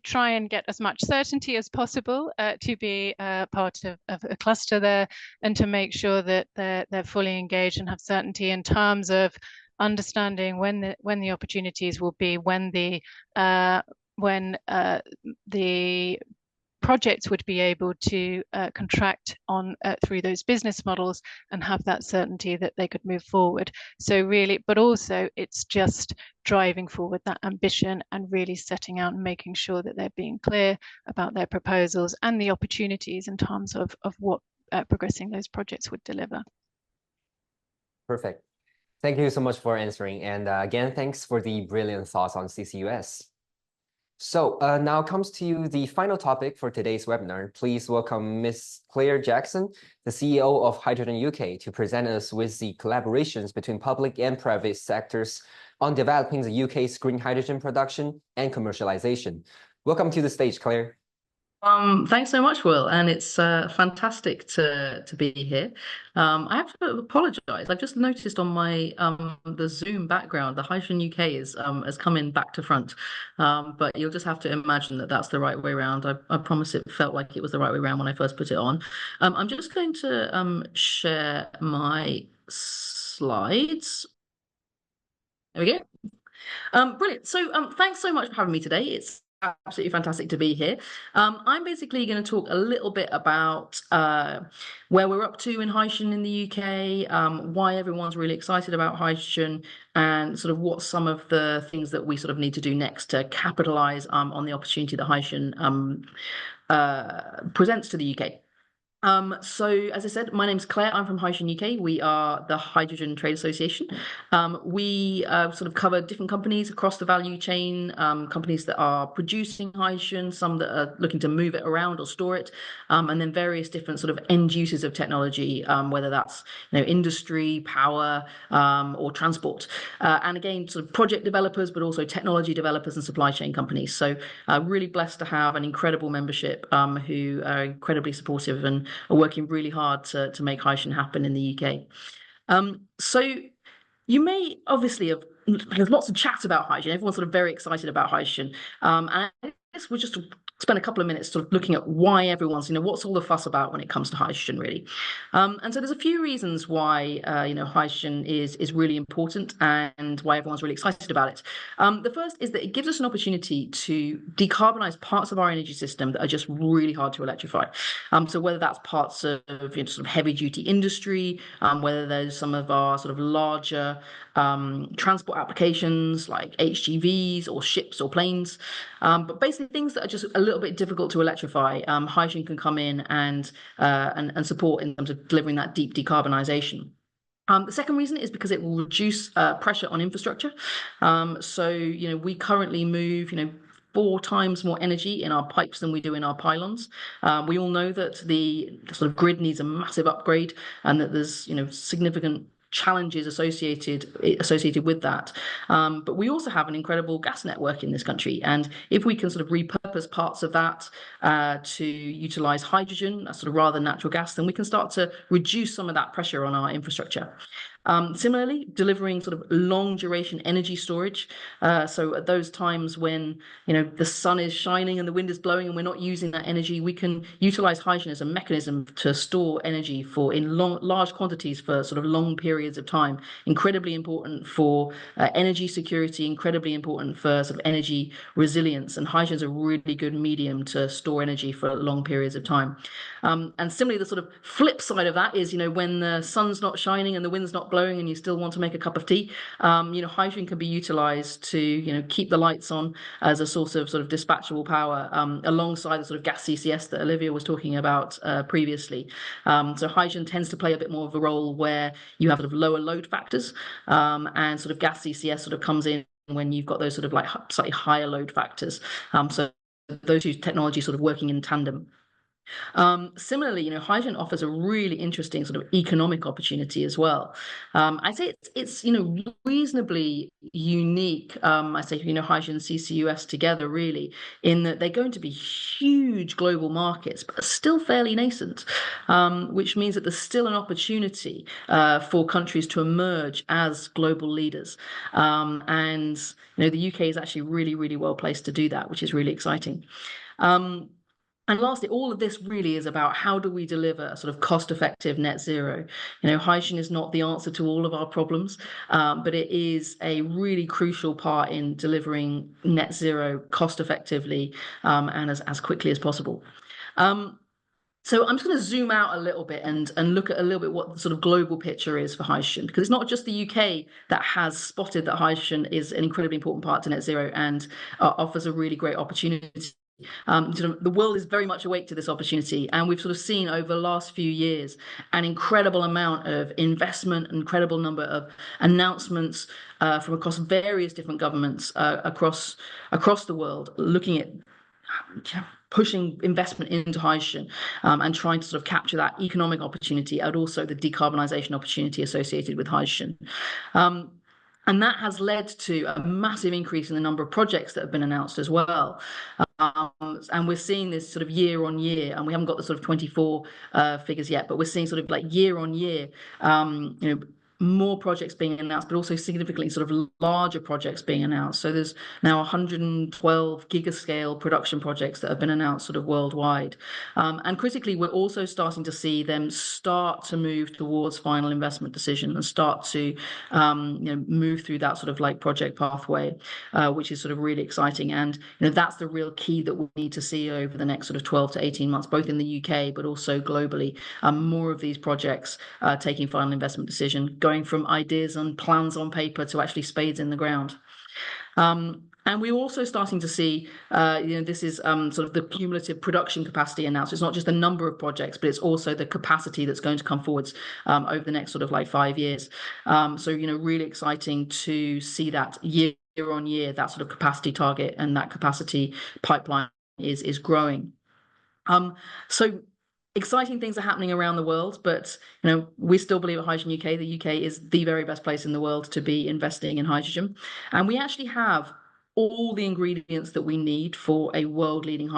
try and get as much certainty as possible, to be part of a cluster there, and to make sure that they're fully engaged and have certainty in terms of understanding when the opportunities will be, when the projects would be able to contract on through those business models and have that certainty that they could move forward. So really, but also it's just driving forward that ambition and really setting out and making sure that they're being clear about their proposals and the opportunities in terms of what progressing those projects would deliver. Perfect. Thank you so much for answering. And again, thanks for the brilliant thoughts on CCUS. So now comes to you the final topic for today's webinar. Please welcome Ms. Claire Jackson, the CEO of Hydrogen UK, to present us with the collaborations between public and private sectors on developing the UK's green hydrogen production and commercialization. Welcome to the stage, Claire. Thanks so much, Will, and it's fantastic to be here. I have to apologise. I've just noticed on my the Zoom background, the Hydrogen UK has come in back to front, but you'll just have to imagine that that's the right way around. I promise it felt like it was the right way around when I first put it on. I'm just going to share my slides. There we go. Brilliant. So thanks so much for having me today. It's absolutely fantastic to be here. I'm basically going to talk a little bit about where we're up to in hydrogen in the UK, why everyone's really excited about hydrogen, and sort of what some of the things that we sort of need to do next to capitalise on the opportunity that hydrogen presents to the UK. So as I said, my name's Claire. I'm from Hydrogen UK. We are the Hydrogen Trade Association. We sort of cover different companies across the value chain, companies that are producing hydrogen, some that are looking to move it around or store it, and then various different sort of end uses of technology, whether that's industry, power, or transport. And again, sort of project developers, but also technology developers and supply chain companies. So really blessed to have an incredible membership who are incredibly supportive and are working really hard to make hydrogen happen in the UK. So you may obviously have, there's lots of chat about hydrogen. Everyone's sort of very excited about hydrogen. And I guess we'll just spend a couple of minutes sort of looking at why everyone's, what's all the fuss about when it comes to hydrogen, really. And so there's a few reasons why, hydrogen is really important and why everyone's really excited about it. The first is that it gives us an opportunity to decarbonize parts of our energy system that are just really hard to electrify. So whether that's parts of sort of heavy duty industry, whether there's some of our sort of larger transport applications like HGVs or ships or planes, but basically things that are just a little bit difficult to electrify, hydrogen can come in and support in terms of delivering that deep decarbonisation. The second reason is because it will reduce pressure on infrastructure. So we currently move 4 times more energy in our pipes than we do in our pylons. We all know that the sort of grid needs a massive upgrade and that there's significant challenges associated with that. But we also have an incredible gas network in this country. And if we can sort of repurpose parts of that to utilize hydrogen, sort of rather than natural gas, then we can start to reduce some of that pressure on our infrastructure. Similarly, delivering sort of long duration energy storage. So at those times when the sun is shining and the wind is blowing and we're not using that energy, we can utilize hydrogen as a mechanism to store energy in large quantities for sort of long periods of time. Incredibly important for energy security, incredibly important for sort of energy resilience, and hydrogen is a really good medium to store energy for long periods of time. And similarly, the sort of flip side of that is when the sun's not shining and the wind's not blowing and you still want to make a cup of tea, hydrogen can be utilized to keep the lights on as a source of sort of dispatchable power, alongside the sort of gas CCS that Olivia was talking about previously. So hydrogen tends to play a bit more of a role where you have sort of lower load factors, and sort of gas CCS sort of comes in when you've got those sort of like slightly higher load factors. So those two technologies sort of working in tandem. Similarly, hydrogen offers a really interesting sort of economic opportunity as well. I'd say it's reasonably unique. I say hydrogen and CCUS together really, in that they're going to be huge global markets, but still fairly nascent, which means that there's still an opportunity for countries to emerge as global leaders. And the UK is actually really, really well placed to do that, which is really exciting. And lastly, all of this really is about how do we deliver a sort of cost-effective net zero. Hydrogen is not the answer to all of our problems, but it is a really crucial part in delivering net zero cost-effectively and as quickly as possible. So I'm just going to zoom out a little bit and look at a little bit what the sort of global picture is for hydrogen, because it's not just the UK that has spotted that hydrogen is an incredibly important part to net zero and offers a really great opportunity. The world is very much awake to this opportunity, and we've sort of seen over the last few years an incredible amount of investment, an incredible number of announcements from across various different governments across the world, looking at pushing investment into hydrogen and trying to sort of capture that economic opportunity and also the decarbonisation opportunity associated with hydrogen. And that has led to a massive increase in the number of projects that have been announced as well. And we're seeing this sort of year on year, and we haven't got the sort of 24 figures yet, but we're seeing sort of like year on year, more projects being announced, but also significantly sort of larger projects being announced. So there's now 112 gigascale production projects that have been announced sort of worldwide. And critically, we're also starting to see them start to move towards final investment decision and start to move through that sort of like project pathway, which is sort of really exciting. And that's the real key that we need to see over the next sort of 12 to 18 months, both in the UK, but also globally. More of these projects taking final investment decision, going from ideas and plans on paper to actually spades in the ground. And we're also starting to see, this is sort of the cumulative production capacity announced. It's not just the number of projects, but it's also the capacity that's going to come forwards over the next sort of like 5 years. So, really exciting to see that year on year, that sort of capacity target and that capacity pipeline is growing. So exciting things are happening around the world, but we still believe at Hydrogen UK, the UK is the very best place in the world to be investing in hydrogen. And we actually have all the ingredients that we need for a world-leading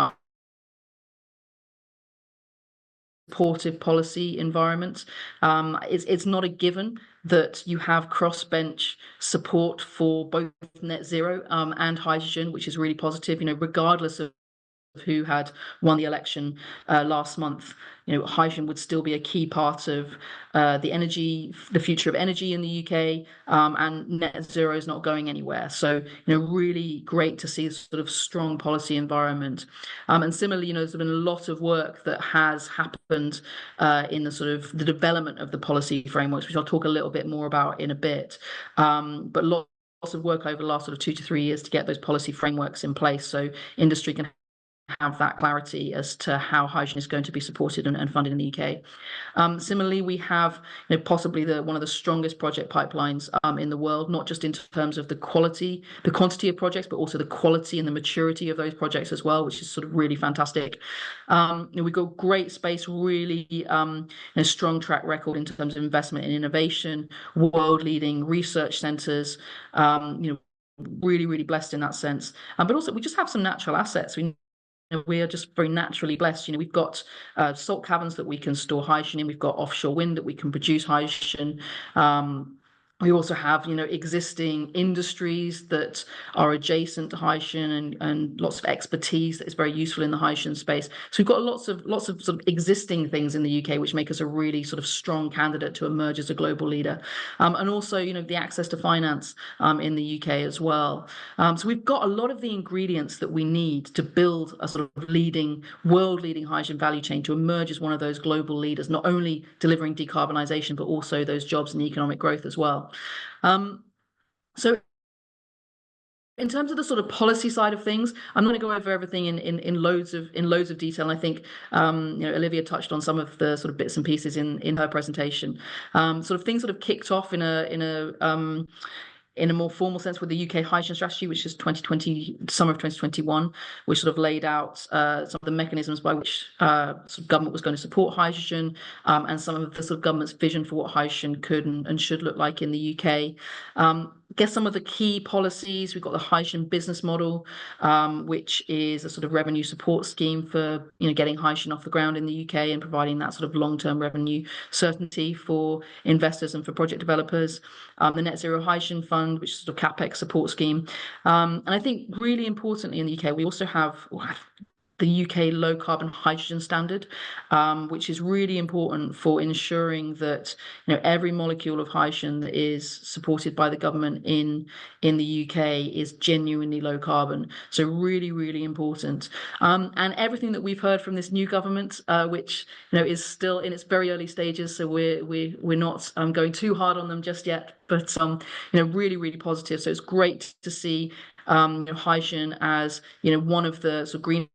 supportive policy environment. It's not a given that you have crossbench support for both net zero and hydrogen, which is really positive, regardless of who had won the election last month. Hydrogen would still be a key part of the future of energy in the UK, and net zero is not going anywhere. So, really great to see this sort of strong policy environment. And similarly, there's been a lot of work that has happened in the sort of the development of the policy frameworks, which I'll talk a little bit more about in a bit. But lots of work over the last sort of 2 to 3 years to get those policy frameworks in place so industry can have that clarity as to how hydrogen is going to be supported and funded in the UK. Similarly, we have possibly one of the strongest project pipelines in the world, not just in terms of the quantity of projects, but also the quality and the maturity of those projects as well, which is sort of really fantastic. We've got great space, really strong track record in terms of investment in innovation, world-leading research centres, really, really blessed in that sense. But also we just have some natural assets. We are just very naturally blessed. We've got salt caverns that we can store hydrogen in. We've got offshore wind that we can produce hydrogen. We also have, existing industries that are adjacent to hydrogen and lots of expertise that is very useful in the hydrogen space. So we've got lots of sort of existing things in the UK which make us a really sort of strong candidate to emerge as a global leader. And also, the access to finance in the UK as well. So we've got a lot of the ingredients that we need to build a sort of world-leading hydrogen value chain to emerge as one of those global leaders, not only delivering decarbonisation, but also those jobs and economic growth as well. So in terms of the sort of policy side of things, I'm not going to go over everything in loads of detail. I think Olivia touched on some of the sort of bits and pieces in her presentation. Sort of things sort of kicked off in in a more formal sense with the UK hydrogen strategy, which is 2020, summer of 2021, which sort of laid out some of the mechanisms by which sort of government was going to support hydrogen, and some of the sort of government's vision for what hydrogen could and should look like in the UK. I guess some of the key policies, we've got the hydrogen business model, which is a sort of revenue support scheme for getting hydrogen off the ground in the UK and providing that sort of long-term revenue certainty for investors and for project developers. The Net Zero Hydrogen Fund, which is a sort of CapEx support scheme. And I think really importantly in the UK, we also have the UK low carbon hydrogen standard, which is really important for ensuring that every molecule of hydrogen that is supported by the government in the UK is genuinely low carbon. So really, really important. And everything that we've heard from this new government, which is still in its very early stages, so we're not going too hard on them just yet, but really, really positive. So it's great to see hydrogen as one of the sort of green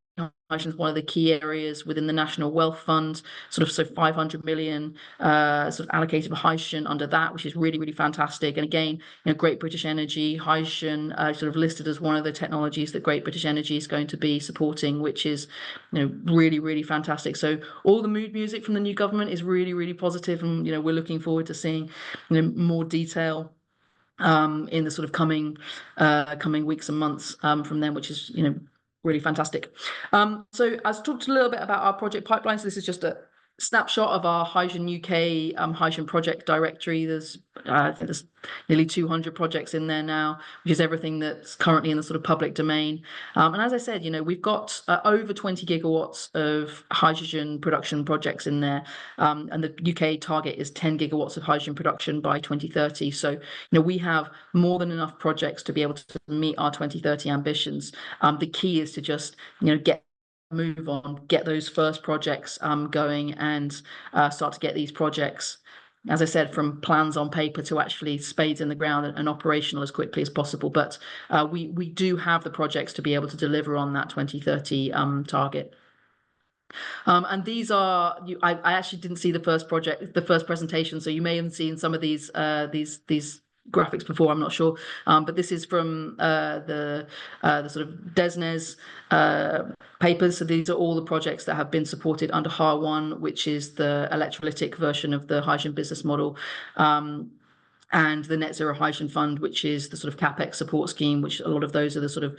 hydrogen is one of the key areas within the National Wealth Fund, so 500 million sort of allocated for hydrogen under that, which is really, really fantastic. And again, Great British Energy, hydrogen sort of listed as one of the technologies that Great British Energy is going to be supporting, which is really, really fantastic. So all the mood music from the new government is really, really positive, and we're looking forward to seeing more detail in the sort of coming weeks and months from them, which is really fantastic. So I've talked a little bit about our project pipeline. So this is just a snapshot of our Hydrogen UK hydrogen project directory. I think there's nearly 200 projects in there now, which is everything that's currently in the sort of public domain. And as I said, we've got over 20 gigawatts of hydrogen production projects in there. And the UK target is 10 gigawatts of hydrogen production by 2030. So, we have more than enough projects to be able to meet our 2030 ambitions. The key is to just, move on, get those first projects going, and start to get these projects, as I said, from plans on paper to actually spades in the ground and operational as quickly as possible. But we do have the projects to be able to deliver on that 2030 target. And these are, I actually didn't see the first presentation, so you may have seen some of these graphics before, I'm not sure, but this is from the sort of DESNES papers. So these are all the projects that have been supported under HAR1, which is the electrolytic version of the hydrogen business model, and the Net Zero Hydrogen Fund, which is the sort of CapEx support scheme, which a lot of those are the sort of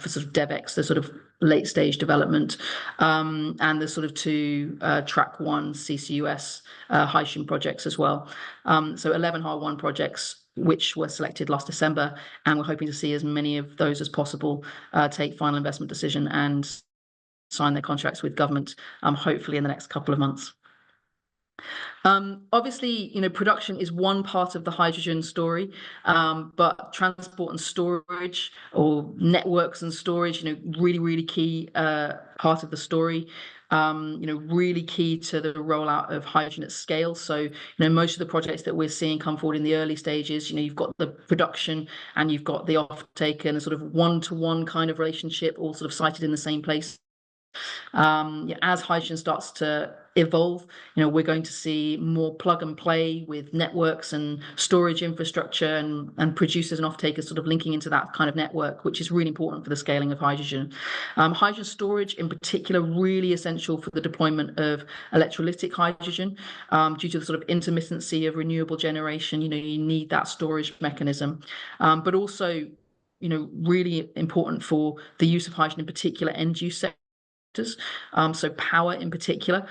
for sort of DevEx, the sort of late stage development, and the sort of two track one CCUS hydrogen projects as well. So 11 HAR1 projects, which were selected last December, and we're hoping to see as many of those as possible take final investment decision and sign their contracts with government, hopefully in the next couple of months. Obviously, production is one part of the hydrogen story, but transport and storage, or networks and storage, really, really key part of the story. Really key to the rollout of hydrogen at scale. So, most of the projects that we're seeing come forward in the early stages, you've got the production and you've got the offtake, and a sort of one-to-one kind of relationship, all sort of sited in the same place. As hydrogen starts to evolve, we're going to see more plug and play with networks and storage infrastructure and producers and off-takers sort of linking into that kind of network, which is really important for the scaling of hydrogen. Hydrogen storage in particular, really essential for the deployment of electrolytic hydrogen, due to the sort of intermittency of renewable generation. You need that storage mechanism, but also, really important for the use of hydrogen in particular end use sectors. So power in particular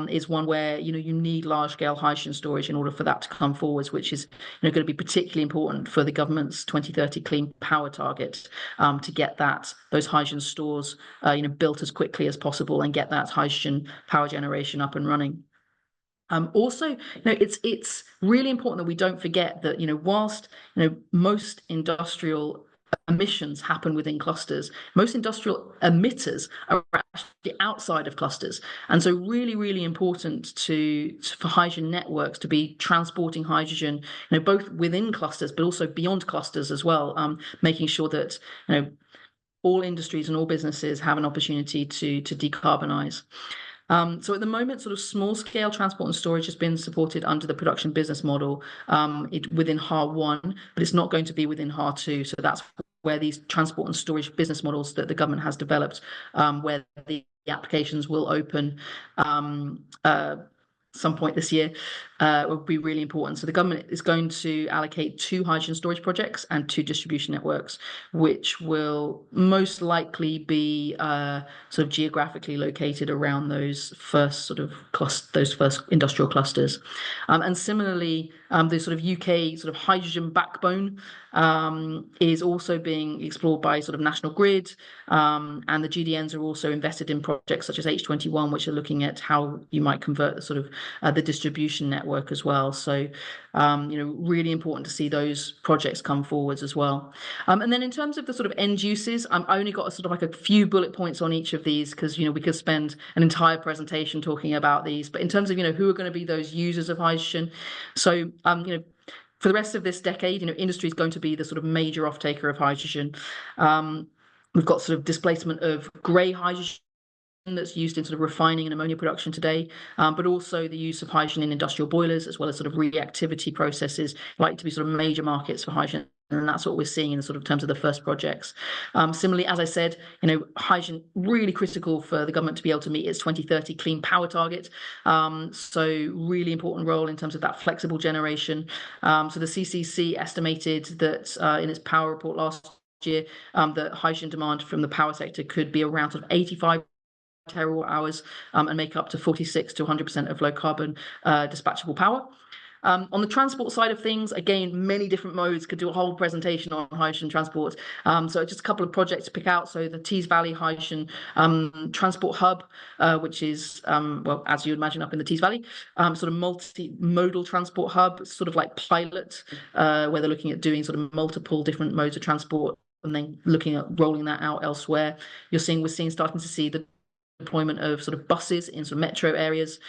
is one where you need large-scale hydrogen storage in order for that to come forwards, which is going to be particularly important for the government's 2030 clean power target, to get those hydrogen stores built as quickly as possible and get that hydrogen power generation up and running. Also, it's really important that we don't forget that whilst most industrial emissions happen within clusters, most industrial emitters are actually outside of clusters, and so really, really important for hydrogen networks to be transporting hydrogen, both within clusters but also beyond clusters as well, making sure that all industries and all businesses have an opportunity to decarbonize. So at the moment, sort of small scale transport and storage has been supported under the production business model within HAR1, but it's not going to be within HAR2. So that's where these transport and storage business models that the government has developed, where the applications will open some point this year, will be really important. So the government is going to allocate 2 hydrogen storage projects and 2 distribution networks, which will most likely be sort of geographically located around those first those first industrial clusters. And similarly, the sort of UK sort of hydrogen backbone is also being explored by sort of National Grid, and the GDNs are also invested in projects such as H21, which are looking at how you might convert the sort of the distribution network as well. So, really important to see those projects come forwards as well. And then in terms of the sort of end uses, I only got a sort of like a few bullet points on each of these because, we could spend an entire presentation talking about these. But in terms of, who are going to be those users of hydrogen. So, for the rest of this decade, industry is going to be the sort of major off-taker of hydrogen. We've got sort of displacement of grey hydrogen that's used in sort of refining and ammonia production today, but also the use of hydrogen in industrial boilers, as well as sort of reactivity processes, likely to be sort of major markets for hydrogen. And that's what we're seeing in sort of terms of the first projects. Similarly, as I said, hydrogen really critical for the government to be able to meet its 2030 clean power target. So really important role in terms of that flexible generation. So the CCC estimated that in its power report last year, that hydrogen demand from the power sector could be around sort of 85 terawatt hours and make up to 46 to 100% of low carbon dispatchable power. On the transport side of things, again, many different modes, could do a whole presentation on hydrogen transport. So just a couple of projects to pick out. So the Tees Valley Hydrogen Transport Hub, which is, well, as you imagine, up in the Tees Valley, sort of multimodal transport hub, sort of like pilot, where they're looking at doing sort of multiple different modes of transport and then looking at rolling that out elsewhere. We're starting to see the deployment of sort of buses in sort of metro areas.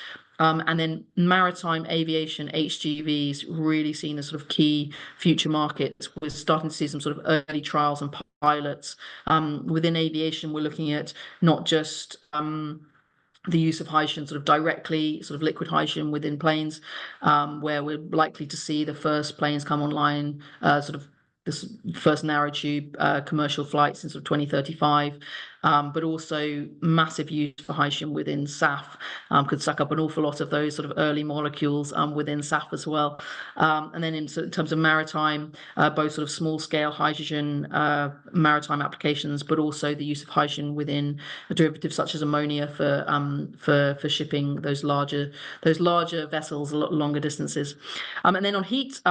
And then maritime aviation, HGVs, really seen as sort of key future markets. We're starting to see some sort of early trials and pilots. Within aviation, we're looking at not just the use of hydrogen sort of directly, sort of liquid hydrogen within planes, where we're likely to see the first planes come online, sort of this first narrow tube commercial flights in sort of 2035, but also massive use for hydrogen within SAF, could suck up an awful lot of those sort of early molecules within SAF as well. And then in terms of maritime, both sort of small scale hydrogen maritime applications, but also the use of hydrogen within a derivative such as ammonia for shipping those larger vessels a lot longer distances. And then on heat,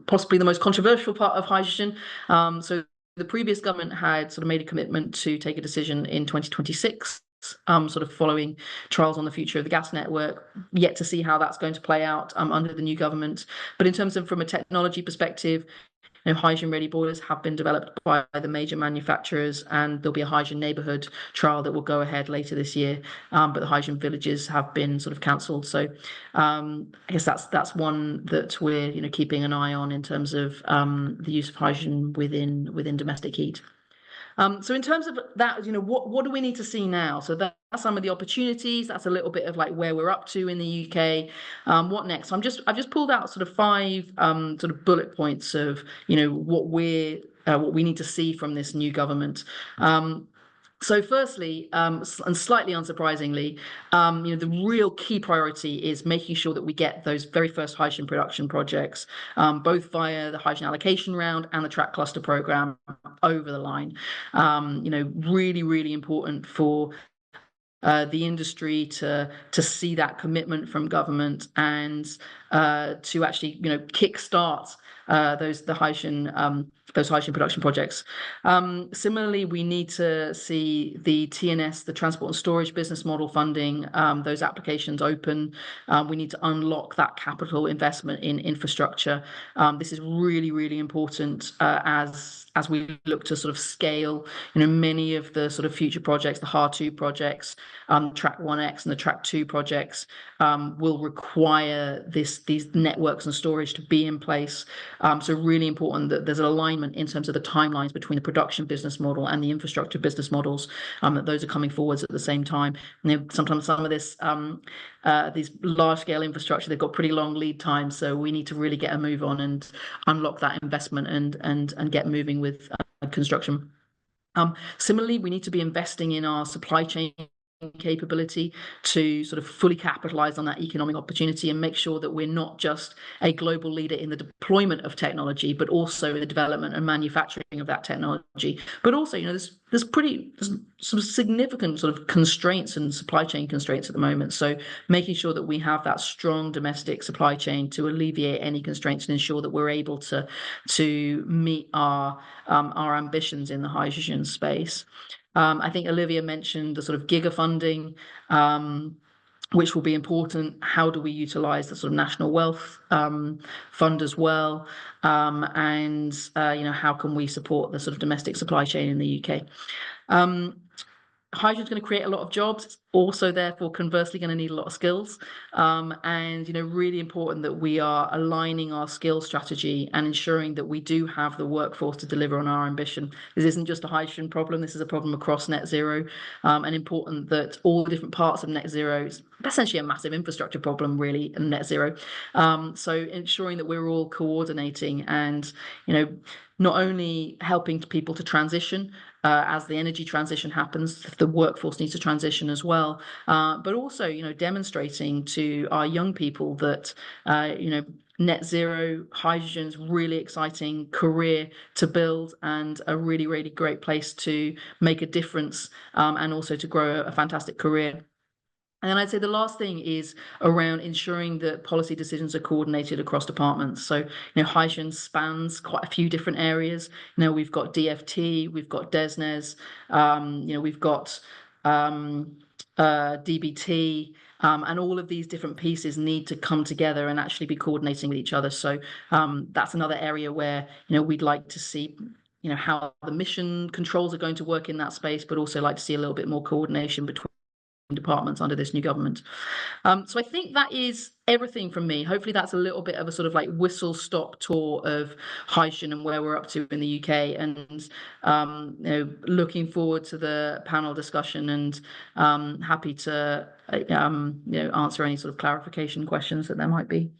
possibly the most controversial part of hydrogen. So the previous government had sort of made a commitment to take a decision in 2026, sort of following trials on the future of the gas network. Yet to see how that's going to play out under the new government. But in terms of from a technology perspective, hydrogen-ready boilers have been developed by the major manufacturers, and there'll be a hydrogen neighbourhood trial that will go ahead later this year. But the hydrogen villages have been sort of cancelled. So I guess that's one that we're keeping an eye on in terms of the use of hydrogen within domestic heat. So in terms of that, what do we need to see now? So that's some of the opportunities. That's a little bit of like where we're up to in the UK. What next? So I've just pulled out sort of 5 sort of bullet points of what we need to see from this new government. So firstly, and slightly unsurprisingly, the real key priority is making sure that we get those very first hydrogen production projects, both via the hydrogen allocation round and the track cluster program, over the line. Really, really important for the industry to see that commitment from government and to actually kickstart those hydrogen production projects. Similarly, we need to see the TNS, the transport and storage business model funding, those applications open. We need to unlock that capital investment in infrastructure. This is really, really important as we look to sort of scale, many of the sort of future projects, the HAR2 projects, Track 1X and the Track 2 projects will require this these networks and storage to be in place. So really important that there's an alignment in terms of the timelines between the production business model and the infrastructure business models, that those are coming forwards at the same time. Sometimes some of this, these large scale infrastructure, they've got pretty long lead times, so we need to really get a move on and unlock that investment and get moving with construction. Similarly, we need to be investing in our supply chain capability to sort of fully capitalize on that economic opportunity and make sure that we're not just a global leader in the deployment of technology, but also in the development and manufacturing of that technology. But also, there's some significant sort of constraints and supply chain constraints at the moment. So making sure that we have that strong domestic supply chain to alleviate any constraints and ensure that we're able to meet our ambitions in the hydrogen space. I think Olivia mentioned the sort of giga funding, which will be important. How do we utilize the sort of national wealth fund as well? And how can we support the sort of domestic supply chain in the UK? Hydrogen's going to create a lot of jobs. It's also, therefore, conversely going to need a lot of skills. And really important that we are aligning our skill strategy and ensuring that we do have the workforce to deliver on our ambition. This isn't just a hydrogen problem. This is a problem across net zero, and important that all the different parts of net zero, is essentially a massive infrastructure problem, really, in net zero. So ensuring that we're all coordinating and, not only helping people to transition as the energy transition happens, the workforce needs to transition as well, but also, demonstrating to our young people that, net zero hydrogen's really exciting career to build and a really, really great place to make a difference, and also to grow a fantastic career. And then I'd say the last thing is around ensuring that policy decisions are coordinated across departments. So, hydrogen spans quite a few different areas. We've got DFT, we've got DESNES, we've got DBT, and all of these different pieces need to come together and actually be coordinating with each other. So that's another area where, we'd like to see how the mission controls are going to work in that space, but also like to see a little bit more coordination between departments under this new government. So I think that is everything from me. Hopefully that's a little bit of a sort of like whistle stop tour of hydrogen and where we're up to in the UK, and looking forward to the panel discussion, and happy to answer any sort of clarification questions that there might be.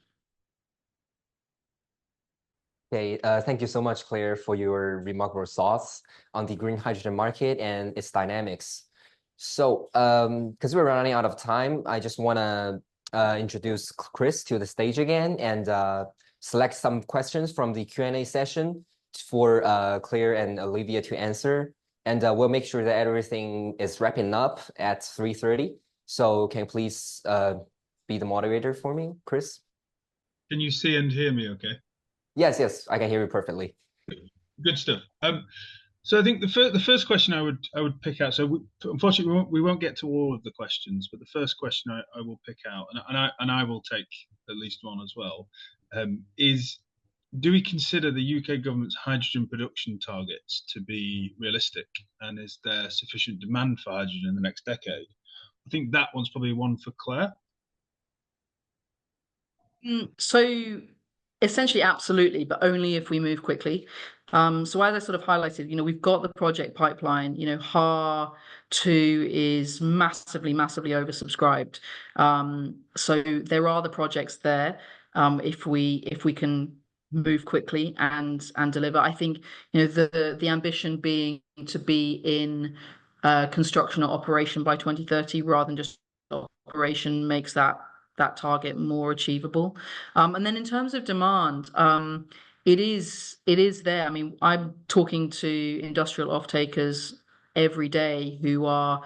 Okay, thank you so much, Claire, for your remarkable thoughts on the green hydrogen market and its dynamics. So, because we're running out of time, I just want to introduce Chris to the stage again and select some questions from the Q&A session for Claire and Olivia to answer. And we'll make sure that everything is wrapping up at 3:30. So can you please be the moderator for me, Chris? Can you see and hear me okay? Yes, I can hear you perfectly. Good stuff. So I think the first question I would pick out. So unfortunately we won't get to all of the questions, but the first question I will pick out, and I will take at least one as well, is: do we consider the UK government's hydrogen production targets to be realistic, and is there sufficient demand for hydrogen in the next decade? I think that one's probably one for Claire. So essentially, absolutely, but only if we move quickly. So as I sort of highlighted, we've got the project pipeline. HAR2 is massively oversubscribed. So there are the projects there. If we can move quickly and deliver, I think the ambition being to be in construction or operation by 2030 rather than just operation makes that target more achievable. And then in terms of demand, it is there. I mean, I'm talking to industrial off-takers every day who are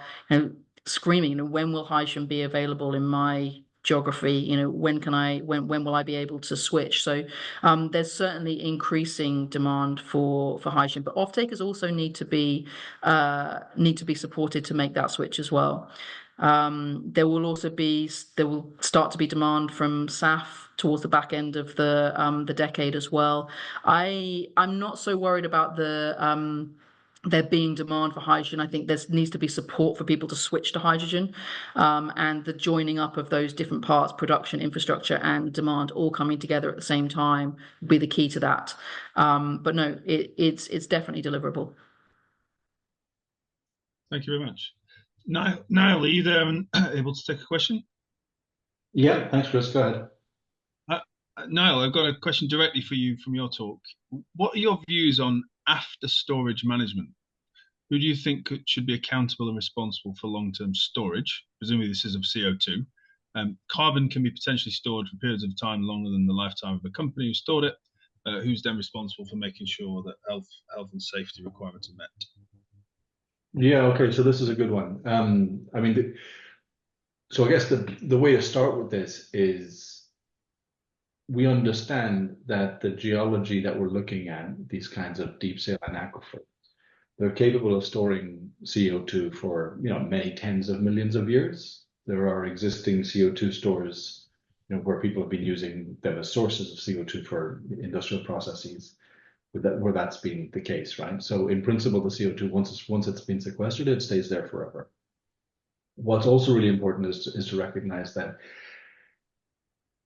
screaming, when will hydrogen be available in my geography? When will I be able to switch? So there's certainly increasing demand for hydrogen, but off-takers also need to be supported to make that switch as well. There will start to be demand from SAF towards the back end of the decade as well. I'm not so worried about the there being demand for hydrogen. I think there needs to be support for people to switch to hydrogen, and the joining up of those different parts, production, infrastructure, and demand, all coming together at the same time, will be the key to that. But no, it's definitely deliverable. Thank you very much. Niall, are you there and able to take a question? Yeah, thanks, Chris. Go ahead. Niall, I've got a question directly for you from your talk. What are your views on after storage management? Who do you think should be accountable and responsible for long-term storage? Presumably this is of CO2. Carbon can be potentially stored for periods of time longer than the lifetime of the company who stored it. Who's then responsible for making sure that health and safety requirements are met? Yeah, okay, so this is a good one. I mean, so I guess the way to start with this is we understand that the geology that we're looking at, these kinds of deep saline aquifers, they're capable of storing CO2 for many tens of millions of years. There are existing CO2 stores, where people have been using them as sources of CO2 for industrial processes, where that's been the case, right? So in principle, the CO2 once it's been sequestered, it stays there forever. What's also really important is to recognize that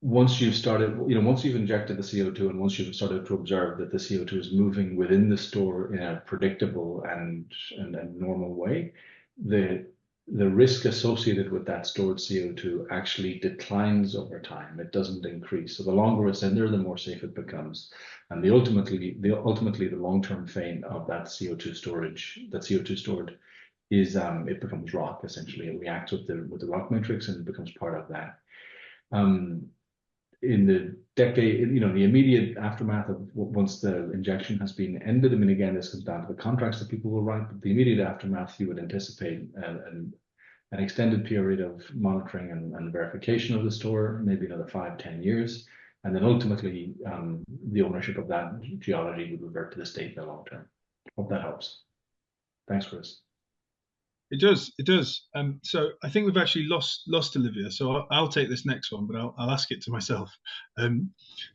once you've started, once you've injected the CO2 and once you've started to observe that the CO2 is moving within the store in a predictable and normal way, the risk associated with that stored CO2 actually declines over time. It doesn't increase. So the longer it's in there, the more safe it becomes. And ultimately the long-term fate of that CO2 storage, that CO2 stored, is it becomes rock, essentially. It reacts with the rock matrix and it becomes part of that. In the decade, the immediate aftermath of once the injection has been ended, I mean, again, this comes down to the contracts that people will write, but the immediate aftermath, you would anticipate an extended period of monitoring and verification of the store, maybe another 5-10 years. And then ultimately, the ownership of that geology would revert to the state in the long term. Hope that helps. Thanks, Chris. It does. So I think we've actually lost Olivia. So I'll take this next one, but I'll ask it to myself.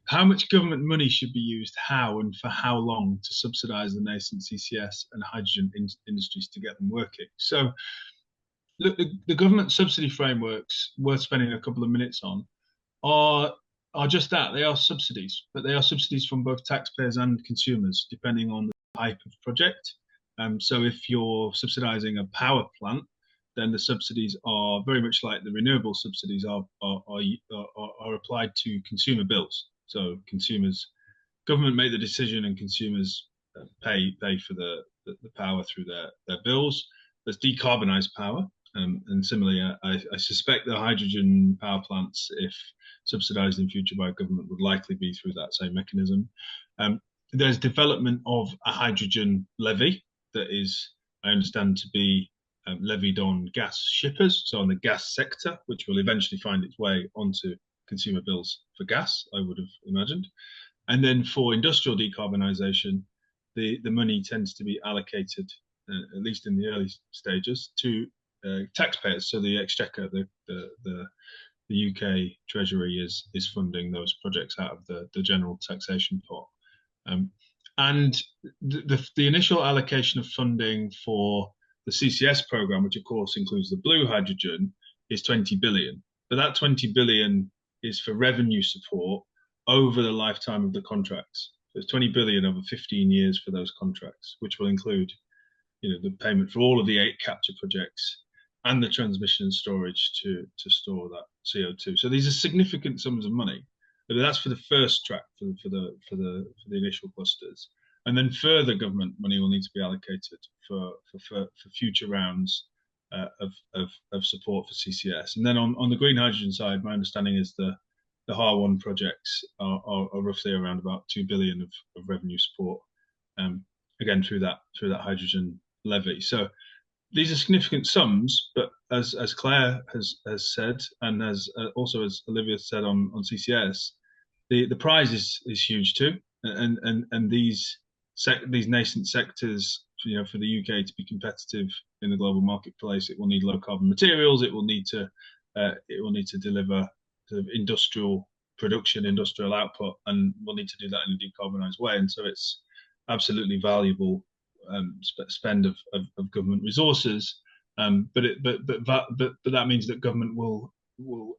How much government money should be used, how and for how long, to subsidise the nascent CCS and hydrogen industries to get them working? So look, the government subsidy frameworks, worth spending a couple of minutes on, are just that. They are subsidies, but they are subsidies from both taxpayers and consumers, depending on the type of project. So if you're subsidising a power plant, then the subsidies are very much like the renewable subsidies are applied to consumer bills. So government make the decision, and consumers pay for the power through their bills. There's decarbonised power, and similarly, I suspect the hydrogen power plants, if subsidised in future by government, would likely be through that same mechanism. There's development of a hydrogen levy that is, I understand, to be levied on gas shippers, so on the gas sector, which will eventually find its way onto consumer bills for gas, I would have imagined. And then for industrial decarbonisation, the money tends to be allocated, at least in the early stages, to taxpayers. So the Exchequer, the UK Treasury is funding those projects out of the general taxation pot. And the initial allocation of funding for the CCS program, which of course includes the blue hydrogen, is 20 billion. But that 20 billion is for revenue support over the lifetime of the contracts. So it's 20 billion over 15 years for those contracts, which will include, the payment for all of the 8 capture projects and the transmission and storage to store that CO2. So these are significant sums of money. But that's for the first track, for the initial clusters, and then further government money will need to be allocated for future rounds of support for CCS. And then on the green hydrogen side, my understanding is the HAR1 projects are roughly around about 2 billion of revenue support, again through that hydrogen levy. So these are significant sums, but as Claire has said, and as also as Olivia said on CCS, the prize is huge too, and these nascent sectors, for the UK to be competitive in the global marketplace, it will need low carbon materials. It will need to deliver sort of industrial production, industrial output, and we'll need to do that in a decarbonised way. And so it's absolutely valuable spend of government resources. But that means that government will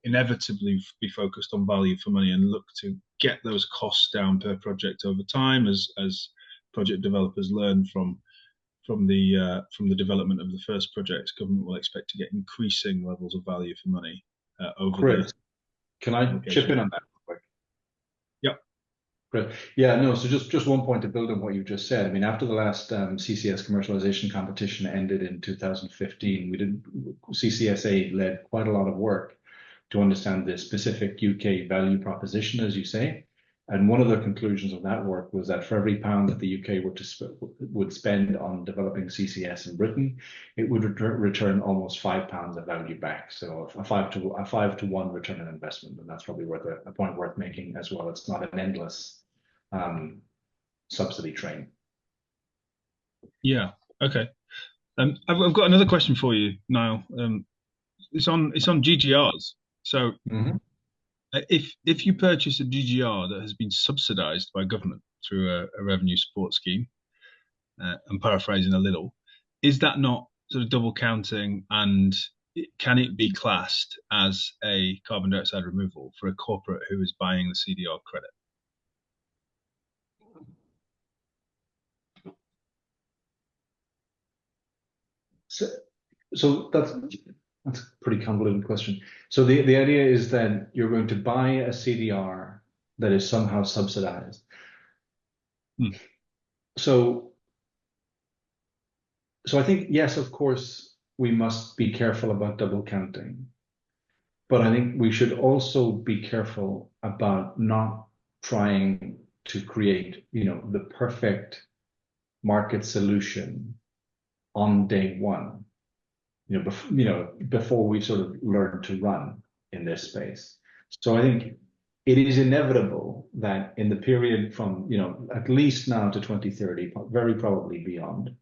inevitably be focused on value for money and look to get those costs down per project over time as project developers learn from the development of the first project. Government will expect to get increasing levels of value for money over Chris, can I chip in on that real quick? Yep. Great. Yeah, no, so just one point to build on what you just said. I mean, after the last CCS commercialization competition ended in 2015, CCSA led quite a lot of work to understand the specific UK value proposition, as you say. And one of the conclusions of that work was that for every pound that the UK would spend on developing CCS in Britain, it would return almost £5 of value back. So a 5 to 1 return on investment, and that's probably worth a point worth making as well. It's not an endless subsidy train. Yeah. Okay. I've got another question for you, Niall. It's on GGRs. So. Mm-hmm. If you purchase a GGR that has been subsidised by government through a revenue support scheme, I'm paraphrasing a little, is that not sort of double counting, and can it be classed as a carbon dioxide removal for a corporate who is buying the CDR credit? So that's a pretty convoluted question. So the idea is that you're going to buy a CDR that is somehow subsidized. So I think, yes, of course, we must be careful about double counting. But I think we should also be careful about not trying to create, the perfect market solution on day one. Before we sort of learn to run in this space. So I think it is inevitable that in the period from, at least now to 2030, very probably beyond,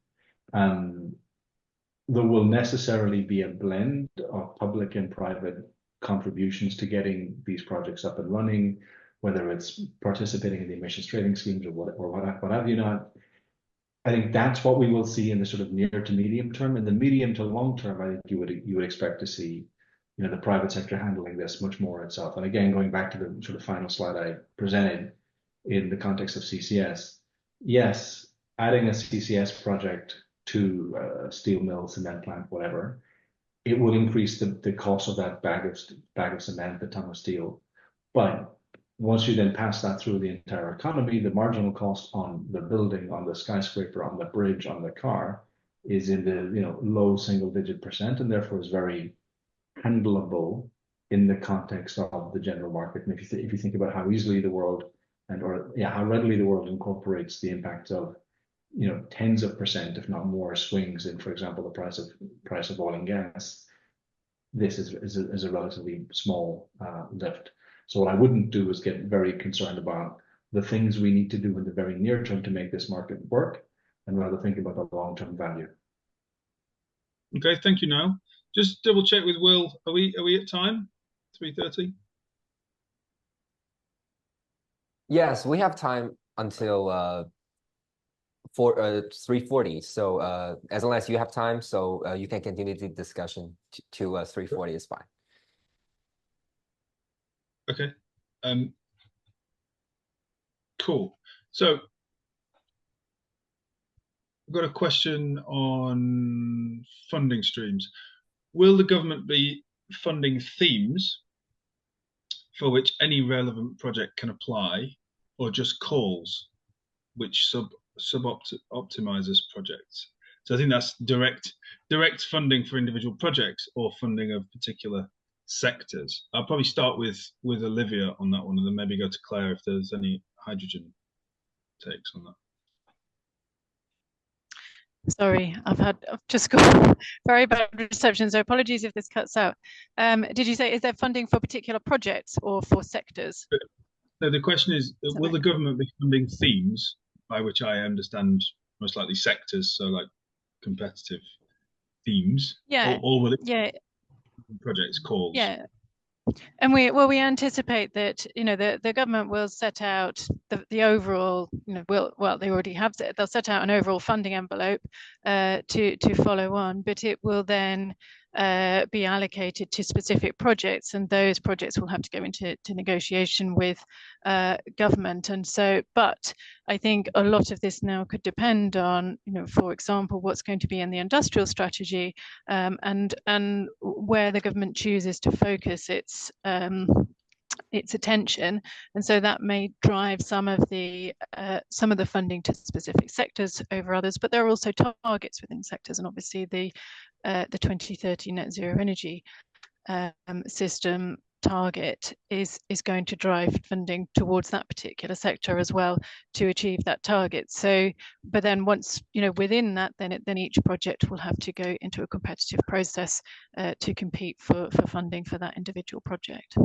there will necessarily be a blend of public and private contributions to getting these projects up and running, whether it's participating in the emissions trading schemes or what have you not. I think that's what we will see in the sort of near to medium term. In the medium to long term, I think you would expect to see, the private sector handling this much more itself. And again, going back to the sort of final slide I presented in the context of CCS, yes, adding a CCS project to a steel mill, cement plant, whatever, it will increase the cost of that bag of cement, the ton of steel. But once you then pass that through the entire economy, the marginal cost on the building, on the skyscraper, on the bridge, on the car is in the low single-digit %, and therefore is very handleable in the context of the general market. And if you think about how easily the world how readily the world incorporates the impact of tens of %, if not more, swings in, for example, the price of oil and gas, this is a relatively small lift. So what I wouldn't do is get very concerned about the things we need to do in the very near term to make this market work, and rather think about the long-term value. Okay, thank you, Niall. Just double check with Will. Are we at time? 3:30? Yes, we have time until 3:40. So as long as you have time, so you can continue the discussion to 3:40 is fine. Okay. Cool. So I've got a question on funding streams. Will the government be funding themes for which any relevant project can apply, or just calls which optimizes projects? So I think that's direct funding for individual projects or funding of particular sectors. I'll probably start with Olivia on that one, and then maybe go to Claire if there's any hydrogen takes on that. Sorry, I've just got very bad reception, so apologies if this cuts out. Did you say, is there funding for particular projects or for sectors? So the question is, will the government be funding themes, by which I understand most likely sectors, so like competitive themes, yeah, or will it yeah, projects calls? yeah. And we anticipate that, you know, the government will set out the overall, you know, they already have, they'll set out an overall funding envelope to follow on, but it will then be allocated to specific projects, and those projects will have to go into negotiation with government. And so, but I think a lot of this now could depend on, you know, for example, what's going to be in the industrial strategy, and where the government chooses to focus its attention. And so that may drive some of the funding to specific sectors over others, but there are also targets within sectors, and obviously the 2030 net zero energy system target is going to drive funding towards that particular sector as well to achieve that target. So, but then once, you know, within that, then each project will have to go into a competitive process to compete for funding for that individual project.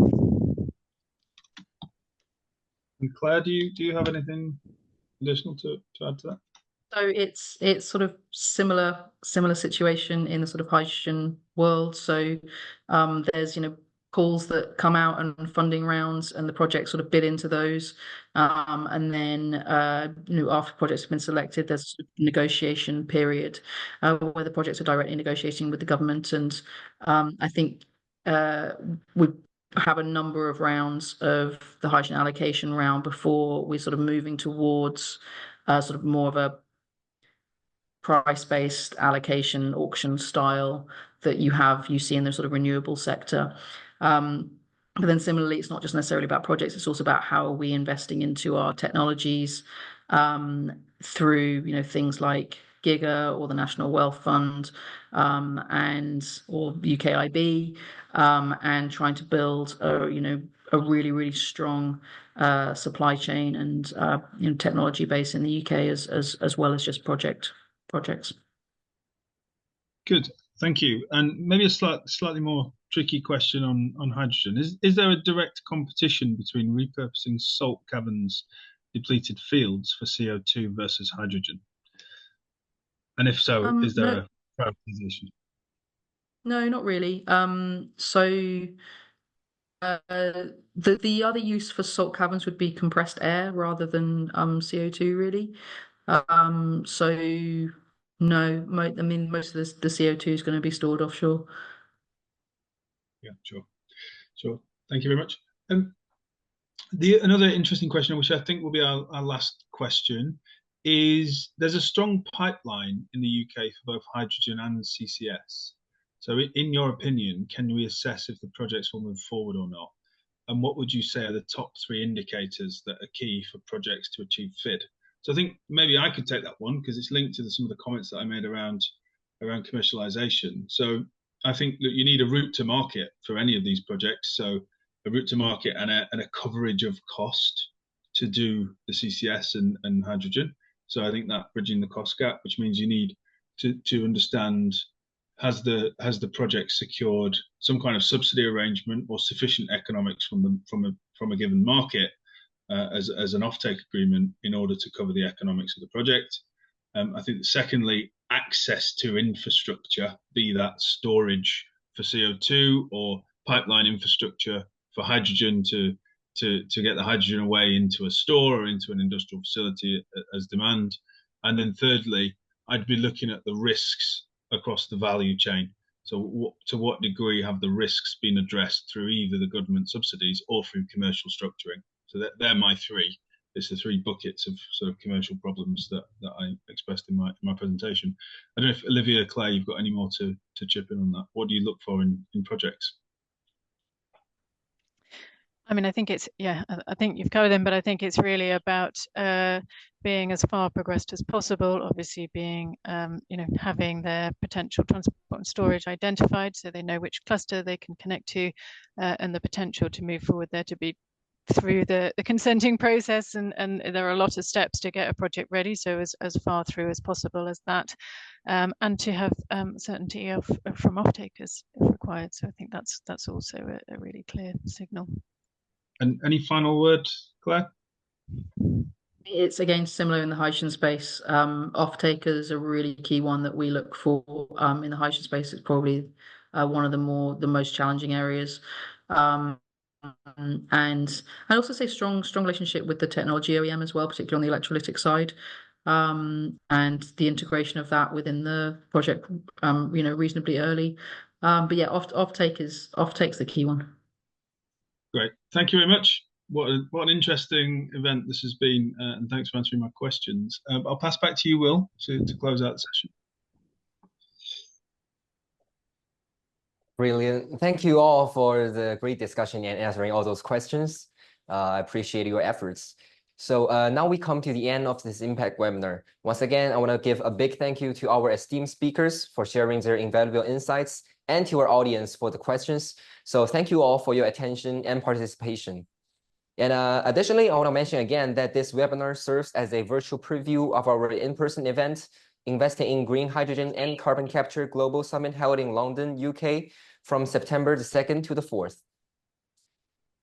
And Claire, do you have anything additional to add to that? So it's sort of similar situation in the sort of hydrogen world. So there's, you know, calls that come out and funding rounds, and the projects sort of bid into those. And then you know, after projects have been selected, there's a negotiation period where the projects are directly negotiating with the government. And I think we have a number of rounds of the hydrogen allocation round before we're sort of moving towards sort of more of a price-based allocation auction style that you see in the sort of renewable sector. But then similarly, it's not just necessarily about projects, it's also about how are we investing into our technologies through, you know, things like Giga or the National Wealth Fund or UKIB, and trying to build a really, really strong supply chain and you know, technology base in the UK as well as just projects. Good, thank you. And maybe a slightly more tricky question on hydrogen. Is there a direct competition between repurposing salt caverns depleted fields for CO2 versus hydrogen? And if so, is there a prioritization? No, not really. So the other use for salt caverns would be compressed air rather than CO2 really. So no, I mean, most of the CO2 is going to be stored offshore. Yeah, sure. Thank you very much. Another interesting question, which I think will be our last question, is there's a strong pipeline in the UK for both hydrogen and CCS. So in your opinion, can we assess if the projects will move forward or not? And what would you say are the top 3 indicators that are key for projects to achieve FID? So I think maybe I could take that one because it's linked to some of the comments that I made around commercialization. So I think that you need a route to market for any of these projects. So a route to market and a coverage of cost to do the CCS and hydrogen. So I think that bridging the cost gap, which means you need to understand, has the project secured some kind of subsidy arrangement or sufficient economics from a given market as an offtake agreement in order to cover the economics of the project. I think that secondly, access to infrastructure, be that storage for CO2 or pipeline infrastructure for hydrogen to get the hydrogen away into a store or into an industrial facility as demand. And then thirdly, I'd be looking at the risks across the value chain. So to what degree have the risks been addressed through either the government subsidies or through commercial structuring? So they're my 3. It's the 3 buckets of sort of commercial problems that I expressed in my presentation. I don't know if Olivia, Claire, you've got any more to chip in on that. What do you look for in projects? I mean, I think I think you've covered them, but I think it's really about being as far progressed as possible. Obviously, being you know, having their potential transport and storage identified, so they know which cluster they can connect to, and the potential to move forward there to be through the consenting process, and there are a lot of steps to get a project ready. So as far through as possible as that, and to have certainty from off-takers if required. So I think that's also a really clear signal. And any final word, Claire? It's again similar in the hydrogen space. Off-takers are a really key one that we look for in the hydrogen space. It's probably one of the most challenging areas. And I'd also say strong relationship with the technology OEM as well, particularly on the electrolytic side, and the integration of that within the project, reasonably early. But yeah, offtake's the key one. Great, thank you very much. What an interesting event this has been, and thanks for answering my questions. I'll pass back to you, Will, to close out the session. Brilliant. Thank you all for the great discussion and answering all those questions. I appreciate your efforts. So now we come to the end of this Impact webinar. Once again, I want to give a big thank you to our esteemed speakers for sharing their invaluable insights and to our audience for the questions. So thank you all for your attention and participation. And additionally, I want to mention again that this webinar serves as a virtual preview of our in-person event, Investing in Green Hydrogen and Carbon Capture Global Summit held in London, UK, from September the 2nd to the 4th.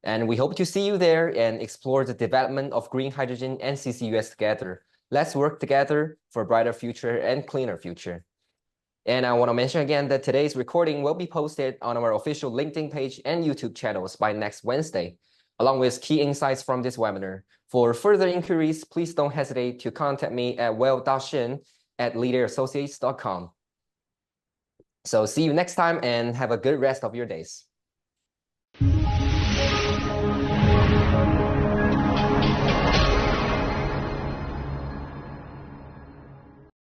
And we hope to see you there and explore the development of green hydrogen and CCUS together. Let's work together for a brighter future and cleaner future. And I want to mention again that today's recording will be posted on our official LinkedIn page and YouTube channels by next Wednesday, along with key insights from this webinar. For further inquiries, please don't hesitate to contact me at well.shin@leaderassociates.com. So see you next time and have a good rest of your days.